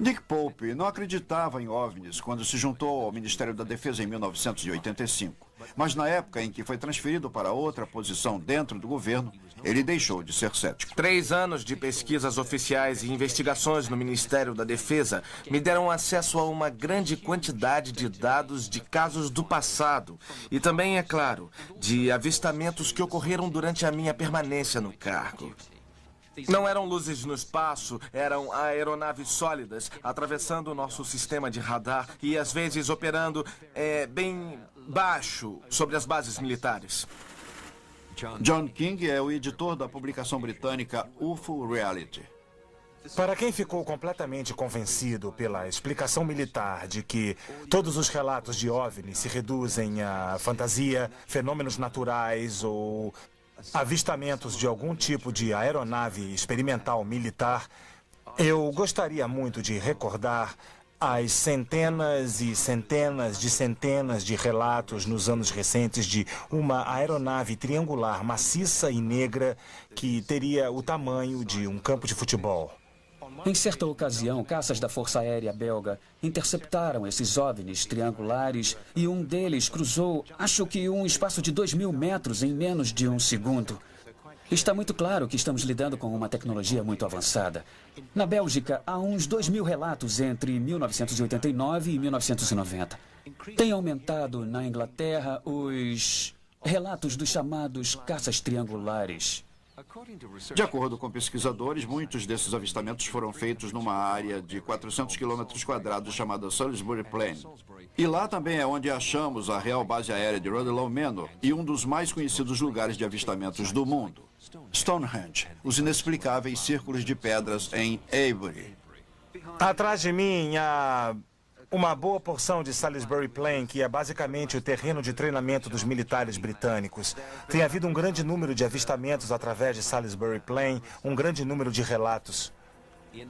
Nick Pope não acreditava em OVNIs quando se juntou ao Ministério da Defesa em 1985. Mas na época em que foi transferido para outra posição dentro do governo, ele deixou de ser cético. 3 anos de pesquisas oficiais e investigações no Ministério da Defesa me deram acesso a uma grande quantidade de dados de casos do passado. E também, é claro, de avistamentos que ocorreram durante a minha permanência no cargo. Não eram luzes no espaço, eram aeronaves sólidas atravessando o nosso sistema de radar e às vezes operando bem baixo sobre as bases militares. John King é o editor da publicação britânica UFO Reality. Para quem ficou completamente convencido pela explicação militar de que todos os relatos de OVNI se reduzem a fantasia, fenômenos naturais ou avistamentos de algum tipo de aeronave experimental militar, eu gostaria muito de recordar as centenas e centenas de relatos nos anos recentes de uma aeronave triangular maciça e negra que teria o tamanho de um campo de futebol. Em certa ocasião, caças da Força Aérea Belga interceptaram esses OVNIs triangulares e um deles cruzou, acho que um espaço de 2.000 metros em menos de um segundo. Está muito claro que estamos lidando com uma tecnologia muito avançada. Na Bélgica, há uns 2.000 relatos entre 1989 e 1990. Tem aumentado na Inglaterra os relatos dos chamados caças triangulares. De acordo com pesquisadores, muitos desses avistamentos foram feitos numa área de 400 km² chamada Salisbury Plain. E lá também é onde achamos a real base aérea de Rudloe Manor e um dos mais conhecidos lugares de avistamentos do mundo, Stonehenge, os inexplicáveis círculos de pedras em Avebury. Atrás de mim há uma boa porção de Salisbury Plain, que é basicamente o terreno de treinamento dos militares britânicos. Tem havido um grande número de avistamentos através de Salisbury Plain, um grande número de relatos.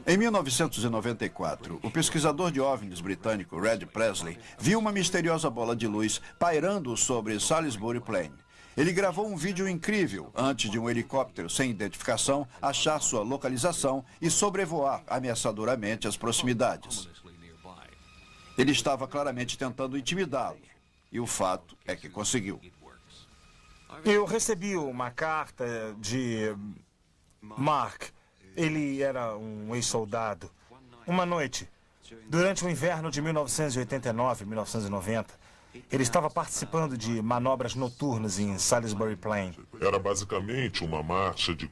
Em 1994, o pesquisador de OVNIs britânico Red Presley viu uma misteriosa bola de luz pairando sobre Salisbury Plain. Ele gravou um vídeo incrível antes de um helicóptero sem identificação achar sua localização e sobrevoar ameaçadoramente as proximidades. Ele estava claramente tentando intimidá-lo, e o fato é que conseguiu. Eu recebi uma carta de Mark. Ele era um ex-soldado. Uma noite, durante o inverno de 1989-1990, ele estava participando de manobras noturnas em Salisbury Plain. Era basicamente uma marcha de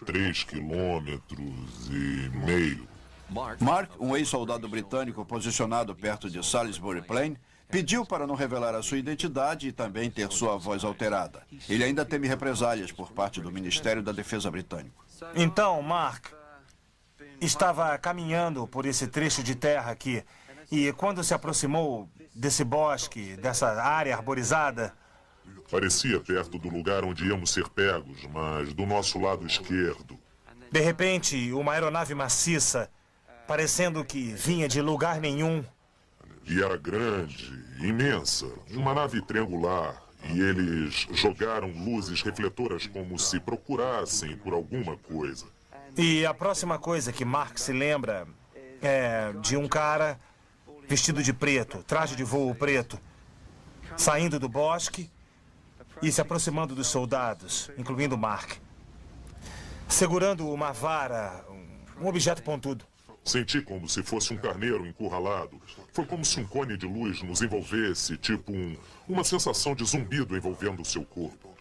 3 quilômetros e meio. Mark, um ex-soldado britânico posicionado perto de Salisbury Plain, pediu para não revelar a sua identidade e também ter sua voz alterada. Ele ainda teme represálias por parte do Ministério da Defesa britânico. Então, Mark estava caminhando por esse trecho de terra aqui e quando se aproximou desse bosque, dessa área arborizada... Parecia perto do lugar onde íamos ser pegos, mas do nosso lado esquerdo. De repente, uma aeronave maciça, parecendo que vinha de lugar nenhum. E era grande, imensa, uma nave triangular. E eles jogaram luzes refletoras como se procurassem por alguma coisa. E a próxima coisa que Mark se lembra é de um cara vestido de preto, traje de voo preto, saindo do bosque e se aproximando dos soldados, incluindo Mark, segurando uma vara, um objeto pontudo. Senti como se fosse um carneiro encurralado. Foi como se um cone de luz nos envolvesse, tipo uma sensação de zumbido envolvendo o seu corpo.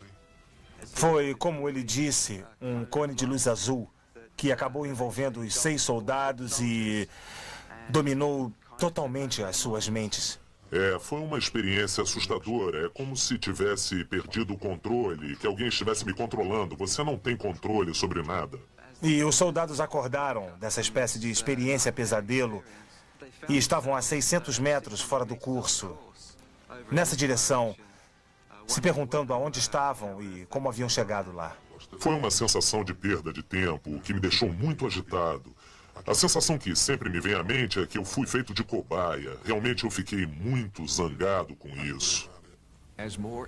Foi, como ele disse, um cone de luz azul que acabou envolvendo os 6 soldados e dominou totalmente as suas mentes. Foi uma experiência assustadora. É como se tivesse perdido o controle, que alguém estivesse me controlando. Você não tem controle sobre nada. E os soldados acordaram dessa espécie de experiência pesadelo e estavam a 600 metros fora do curso, nessa direção, se perguntando aonde estavam e como haviam chegado lá. Foi uma sensação de perda de tempo, o que me deixou muito agitado. A sensação que sempre me vem à mente é que eu fui feito de cobaia. Realmente eu fiquei muito zangado com isso.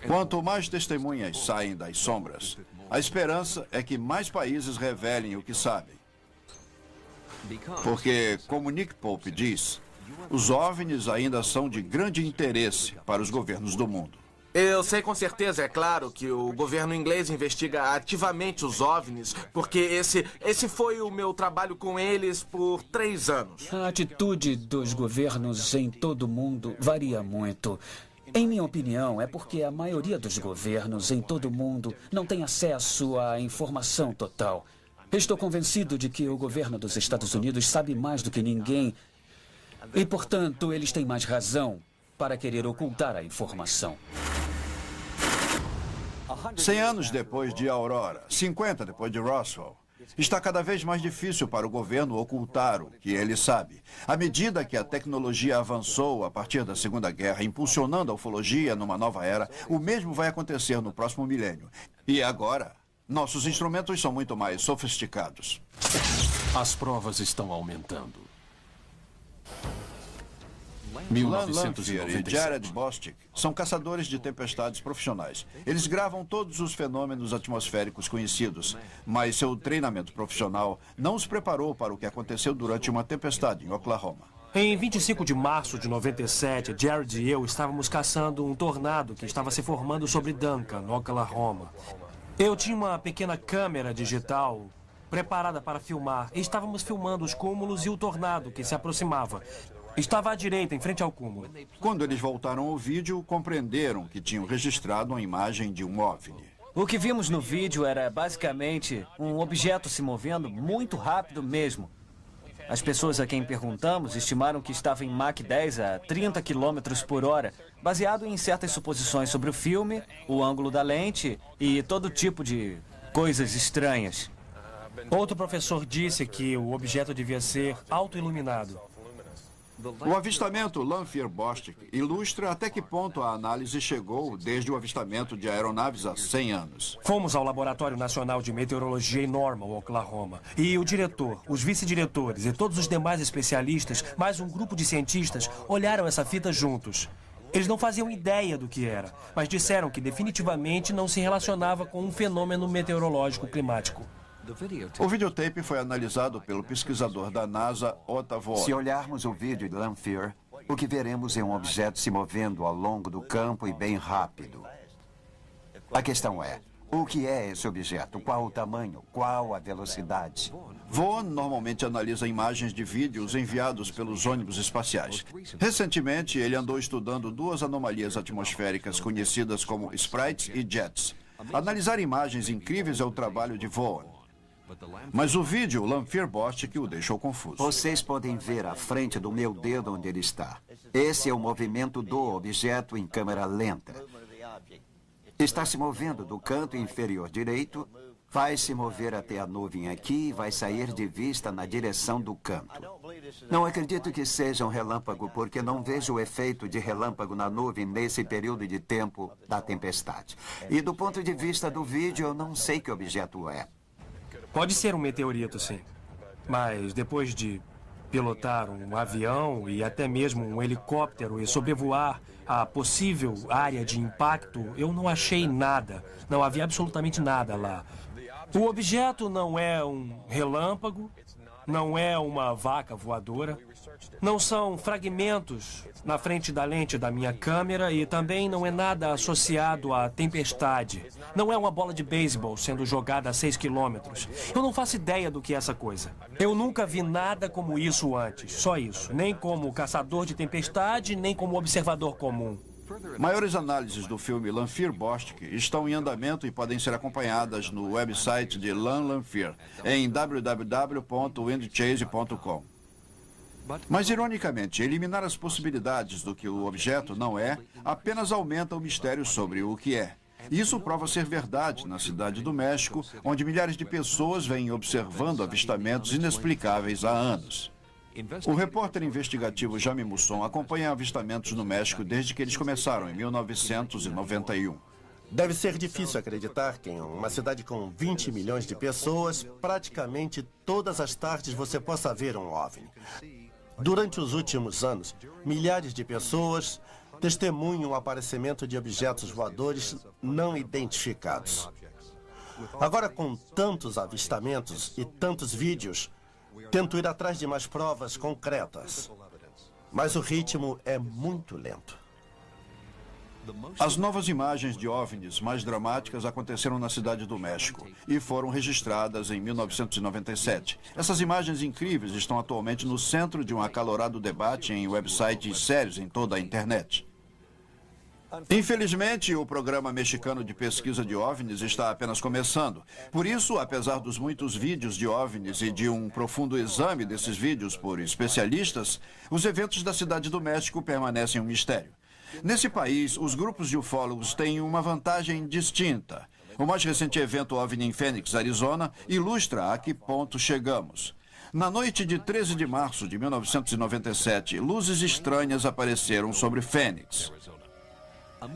Quanto mais testemunhas saem das sombras, a esperança é que mais países revelem o que sabem. Porque, como Nick Pope diz, os OVNIs ainda são de grande interesse para os governos do mundo. Eu sei com certeza, é claro, que o governo inglês investiga ativamente os OVNIs, porque esse foi o meu trabalho com eles por 3 anos. A atitude dos governos em todo o mundo varia muito. Em minha opinião, é porque a maioria dos governos em todo o mundo não tem acesso à informação total. Estou convencido de que o governo dos Estados Unidos sabe mais do que ninguém e, portanto, eles têm mais razão para querer ocultar a informação. 100 anos depois de Aurora, 50 depois de Roswell, Está cada vez mais difícil para o governo ocultar o que ele sabe. À medida que a tecnologia avançou a partir da Segunda Guerra, impulsionando a ufologia numa nova era, o mesmo vai acontecer no próximo milênio. E agora, nossos instrumentos são muito mais sofisticados. As provas estão aumentando. Lan Lanphier e Jared Bostic são caçadores de tempestades profissionais. Eles gravam todos os fenômenos atmosféricos conhecidos, mas seu treinamento profissional não os preparou para o que aconteceu durante uma tempestade em Oklahoma. Em 25 de março de 97, Jared e eu estávamos caçando um tornado que estava se formando sobre Duncan, Oklahoma. Eu tinha uma pequena câmera digital preparada para filmar e estávamos filmando os cúmulos e o tornado que se aproximava. Estava à direita, em frente ao cúmulo. Quando eles voltaram ao vídeo, compreenderam que tinham registrado uma imagem de um OVNI. O que vimos no vídeo era basicamente um objeto se movendo muito rápido mesmo. As pessoas a quem perguntamos estimaram que estava em Mach 10 a 30 km por hora, baseado em certas suposições sobre o filme, o ângulo da lente e todo tipo de coisas estranhas. Outro professor disse que o objeto devia ser autoiluminado. O avistamento Lanphier-Bostic ilustra até que ponto a análise chegou desde o avistamento de aeronaves há 100 anos. Fomos ao Laboratório Nacional de Meteorologia em Normal, Oklahoma. E o diretor, os vice-diretores e todos os demais especialistas, mais um grupo de cientistas, olharam essa fita juntos. Eles não faziam ideia do que era, mas disseram que definitivamente não se relacionava com um fenômeno meteorológico climático. O videotape foi analisado pelo pesquisador da NASA, Ota Vogt. Se olharmos o vídeo de Lanphier, o que veremos é um objeto se movendo ao longo do campo e bem rápido. A questão é, o que é esse objeto? Qual o tamanho? Qual a velocidade? Vogt normalmente analisa imagens de vídeos enviados pelos ônibus espaciais. Recentemente, ele andou estudando duas anomalias atmosféricas conhecidas como sprites e jets. Analisar imagens incríveis é o trabalho de Vogt. Mas o vídeo Lanphier-Bostic o deixou confuso. Vocês podem ver à frente do meu dedo onde ele está. Esse é o movimento do objeto em câmera lenta. Está se movendo do canto inferior direito, vai se mover até a nuvem aqui e vai sair de vista na direção do canto. Não acredito que seja um relâmpago, porque não vejo o efeito de relâmpago na nuvem nesse período de tempo da tempestade. E do ponto de vista do vídeo, eu não sei que objeto é. Pode ser um meteorito, sim. Mas depois de pilotar um avião e até mesmo um helicóptero e sobrevoar a possível área de impacto, eu não achei nada. Não havia absolutamente nada lá. O objeto não é um relâmpago, não é uma vaca voadora, não são fragmentos na frente da lente da minha câmera e também não é nada associado à tempestade. Não é uma bola de beisebol sendo jogada a 6 quilômetros. Eu não faço ideia do que é essa coisa. Eu nunca vi nada como isso antes, só isso. Nem como caçador de tempestade, nem como observador comum. Maiores análises do filme Lanphier-Bostic estão em andamento e podem ser acompanhadas no website de Lan Lanphier, em www.windchase.com. Mas, ironicamente, eliminar as possibilidades do que o objeto não é apenas aumenta o mistério sobre o que é. Isso prova ser verdade na cidade do México, onde milhares de pessoas vêm observando avistamentos inexplicáveis há anos. O repórter investigativo Jaime Musson acompanha avistamentos no México desde que eles começaram, em 1991. Deve ser difícil acreditar que em uma cidade com 20 milhões de pessoas, praticamente todas as tardes você possa ver um OVNI. Durante os últimos anos, milhares de pessoas testemunham o aparecimento de objetos voadores não identificados. Agora, com tantos avistamentos e tantos vídeos, tento ir atrás de mais provas concretas. Mas o ritmo é muito lento. As novas imagens de OVNIs mais dramáticas aconteceram na cidade do México e foram registradas em 1997. Essas imagens incríveis estão atualmente no centro de um acalorado debate em websites sérios em toda a internet. Infelizmente, o programa mexicano de pesquisa de OVNIs está apenas começando. Por isso, apesar dos muitos vídeos de OVNIs e de um profundo exame desses vídeos por especialistas, os eventos da cidade do México permanecem um mistério. Nesse país, os grupos de ufólogos têm uma vantagem distinta. O mais recente evento OVNI em Phoenix, Arizona, ilustra a que ponto chegamos. Na noite de 13 de março de 1997, luzes estranhas apareceram sobre Phoenix.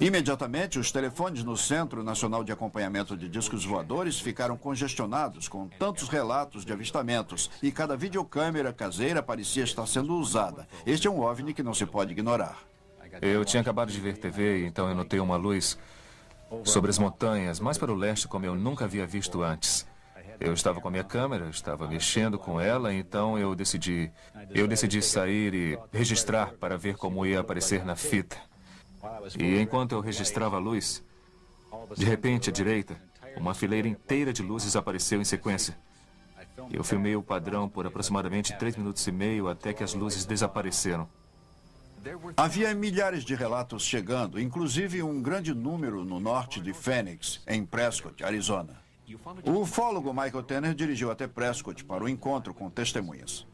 Imediatamente, os telefones no Centro Nacional de Acompanhamento de Discos Voadores ficaram congestionados com tantos relatos de avistamentos e cada videocâmera caseira parecia estar sendo usada. Este é um OVNI que não se pode ignorar. Eu tinha acabado de ver TV, então eu notei uma luz sobre as montanhas, mais para o leste, como eu nunca havia visto antes. Eu estava com a minha câmera, estava mexendo com ela, então eu decidi sair e registrar para ver como ia aparecer na fita. E enquanto eu registrava a luz, de repente, à direita, uma fileira inteira de luzes apareceu em sequência. Eu filmei o padrão por aproximadamente 3 minutos e meio até que as luzes desapareceram. Havia milhares de relatos chegando, inclusive um grande número no norte de Phoenix, em Prescott, Arizona. O ufólogo Michael Tanner dirigiu até Prescott para o encontro com testemunhas.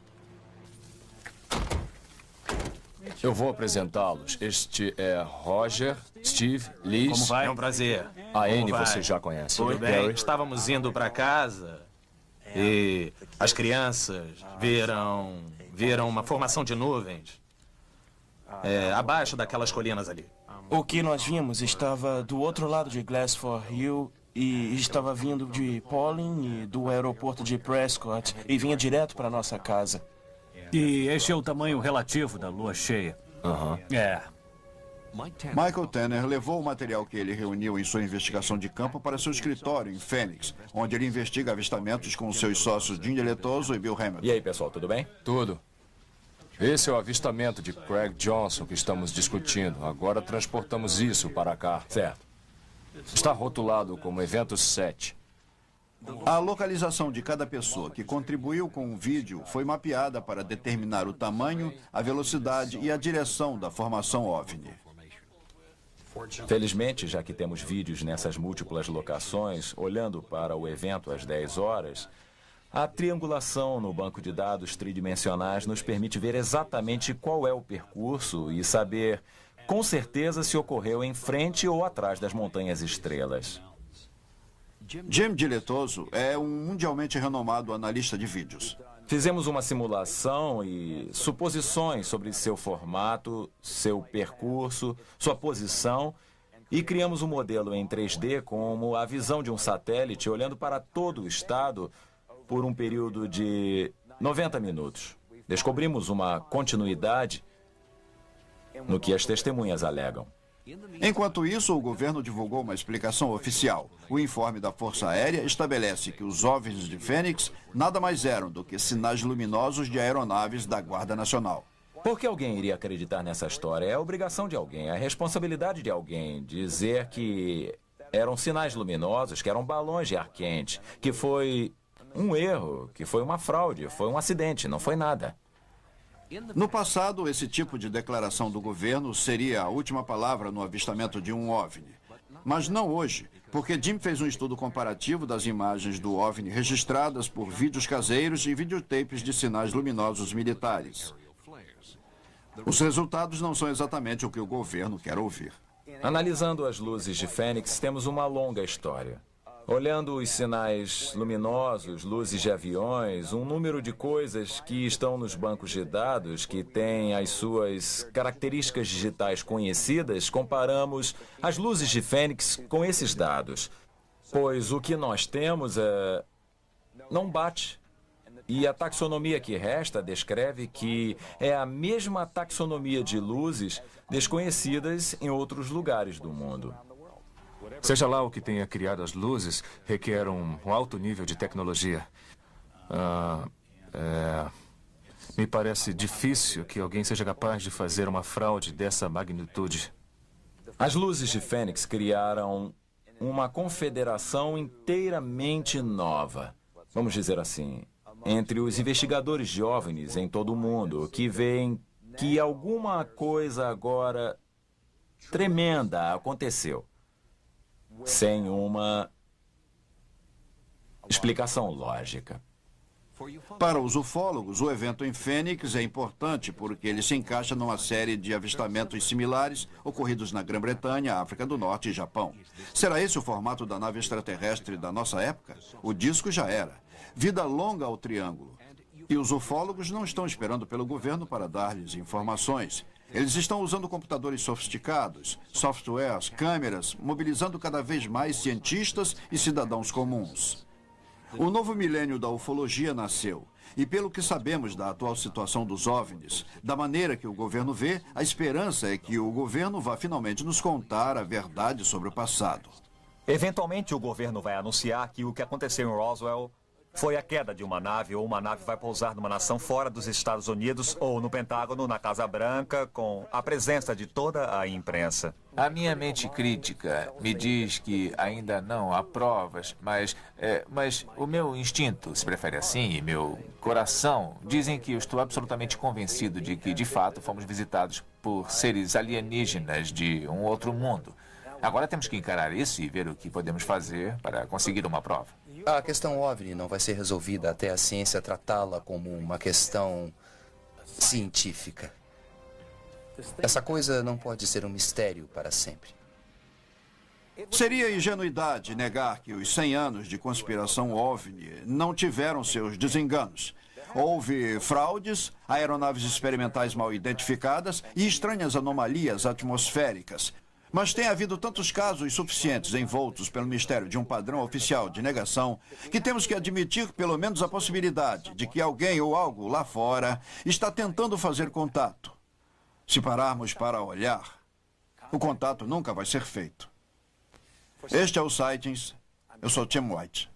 Eu vou apresentá-los. Este é Roger, Steve, Liz... Como vai? É um prazer. A Anne Como vai? você já conhece. Tudo bem. Estávamos indo para casa e as crianças viram uma formação de nuvens abaixo daquelas colinas ali. O que nós vimos estava do outro lado de Glassford Hill e estava vindo de Pauling e do aeroporto de Prescott e vinha direto para nossa casa. E este é o tamanho relativo da lua cheia. É. Michael Tanner levou o material que ele reuniu em sua investigação de campo para seu escritório em Phoenix, onde ele investiga avistamentos com seus sócios Jim Deletoso e Bill Hamilton. E aí, pessoal, tudo bem? Tudo. Esse é o avistamento de Craig Johnson que estamos discutindo. Agora transportamos isso para cá. Certo. Está rotulado como evento 7. A localização de cada pessoa que contribuiu com o vídeo foi mapeada para determinar o tamanho, a velocidade e a direção da formação OVNI. Felizmente, já que temos vídeos nessas múltiplas locações, olhando para o evento às 10 horas, a triangulação no banco de dados tridimensionais nos permite ver exatamente qual é o percurso e saber com certeza se ocorreu em frente ou atrás das montanhas estrelas. Jim Deletoso é um mundialmente renomado analista de vídeos. Fizemos uma simulação e suposições sobre seu formato, seu percurso, sua posição e criamos um modelo em 3D como a visão de um satélite olhando para todo o estado por um período de 90 minutos. Descobrimos uma continuidade no que as testemunhas alegam. Enquanto isso, o governo divulgou uma explicação oficial. O informe da Força Aérea estabelece que os OVNIs de Phoenix nada mais eram do que sinais luminosos de aeronaves da Guarda Nacional. Por que alguém iria acreditar nessa história? É a obrigação de alguém, é a responsabilidade de alguém dizer que eram sinais luminosos, que eram balões de ar quente, que foi um erro, que foi uma fraude, foi um acidente, não foi nada. No passado, esse tipo de declaração do governo seria a última palavra no avistamento de um OVNI. Mas não hoje, porque Jim fez um estudo comparativo das imagens do OVNI registradas por vídeos caseiros e videotapes de sinais luminosos militares. Os resultados não são exatamente o que o governo quer ouvir. Analisando as luzes de Phoenix, temos uma longa história. Olhando os sinais luminosos, luzes de aviões, um número de coisas que estão nos bancos de dados que têm as suas características digitais conhecidas, comparamos as luzes de Phoenix com esses dados. Pois o que nós temos não bate. E a taxonomia que resta descreve que é a mesma taxonomia de luzes desconhecidas em outros lugares do mundo. Seja lá o que tenha criado as luzes, requer um alto nível de tecnologia. Me parece difícil que alguém seja capaz de fazer uma fraude dessa magnitude. As luzes de Phoenix criaram uma confederação inteiramente nova, vamos dizer assim, entre os investigadores de OVNIs em todo o mundo, que veem que alguma coisa agora tremenda aconteceu, sem uma explicação lógica. Para os ufólogos, o evento em Fênix é importante porque ele se encaixa numa série de avistamentos similares ocorridos na Grã-Bretanha, África do Norte e Japão. Será esse o formato da nave extraterrestre da nossa época? O disco já era. Vida longa ao triângulo. E os ufólogos não estão esperando pelo governo para dar-lhes informações. Eles estão usando computadores sofisticados, softwares, câmeras, mobilizando cada vez mais cientistas e cidadãos comuns. O novo milênio da ufologia nasceu. E pelo que sabemos da atual situação dos OVNIs, da maneira que o governo vê, a esperança é que o governo vá finalmente nos contar a verdade sobre o passado. Eventualmente, o governo vai anunciar que o que aconteceu em Roswell foi a queda de uma nave, ou uma nave vai pousar numa nação fora dos Estados Unidos, ou no Pentágono, na Casa Branca, com a presença de toda a imprensa. A minha mente crítica me diz que ainda não há provas, mas o meu instinto, se prefere assim, e meu coração dizem que eu estou absolutamente convencido de que, de fato, fomos visitados por seres alienígenas de um outro mundo. Agora temos que encarar isso e ver o que podemos fazer para conseguir uma prova. A questão OVNI não vai ser resolvida até a ciência tratá-la como uma questão científica. Essa coisa não pode ser um mistério para sempre. Seria ingenuidade negar que os 100 anos de conspiração OVNI não tiveram seus desenganos. Houve fraudes, aeronaves experimentais mal identificadas e estranhas anomalias atmosféricas. Mas tem havido tantos casos suficientes envoltos pelo mistério de um padrão oficial de negação que temos que admitir pelo menos a possibilidade de que alguém ou algo lá fora está tentando fazer contato. Se pararmos para olhar, o contato nunca vai ser feito. Este é o Sightings. Eu sou Tim White.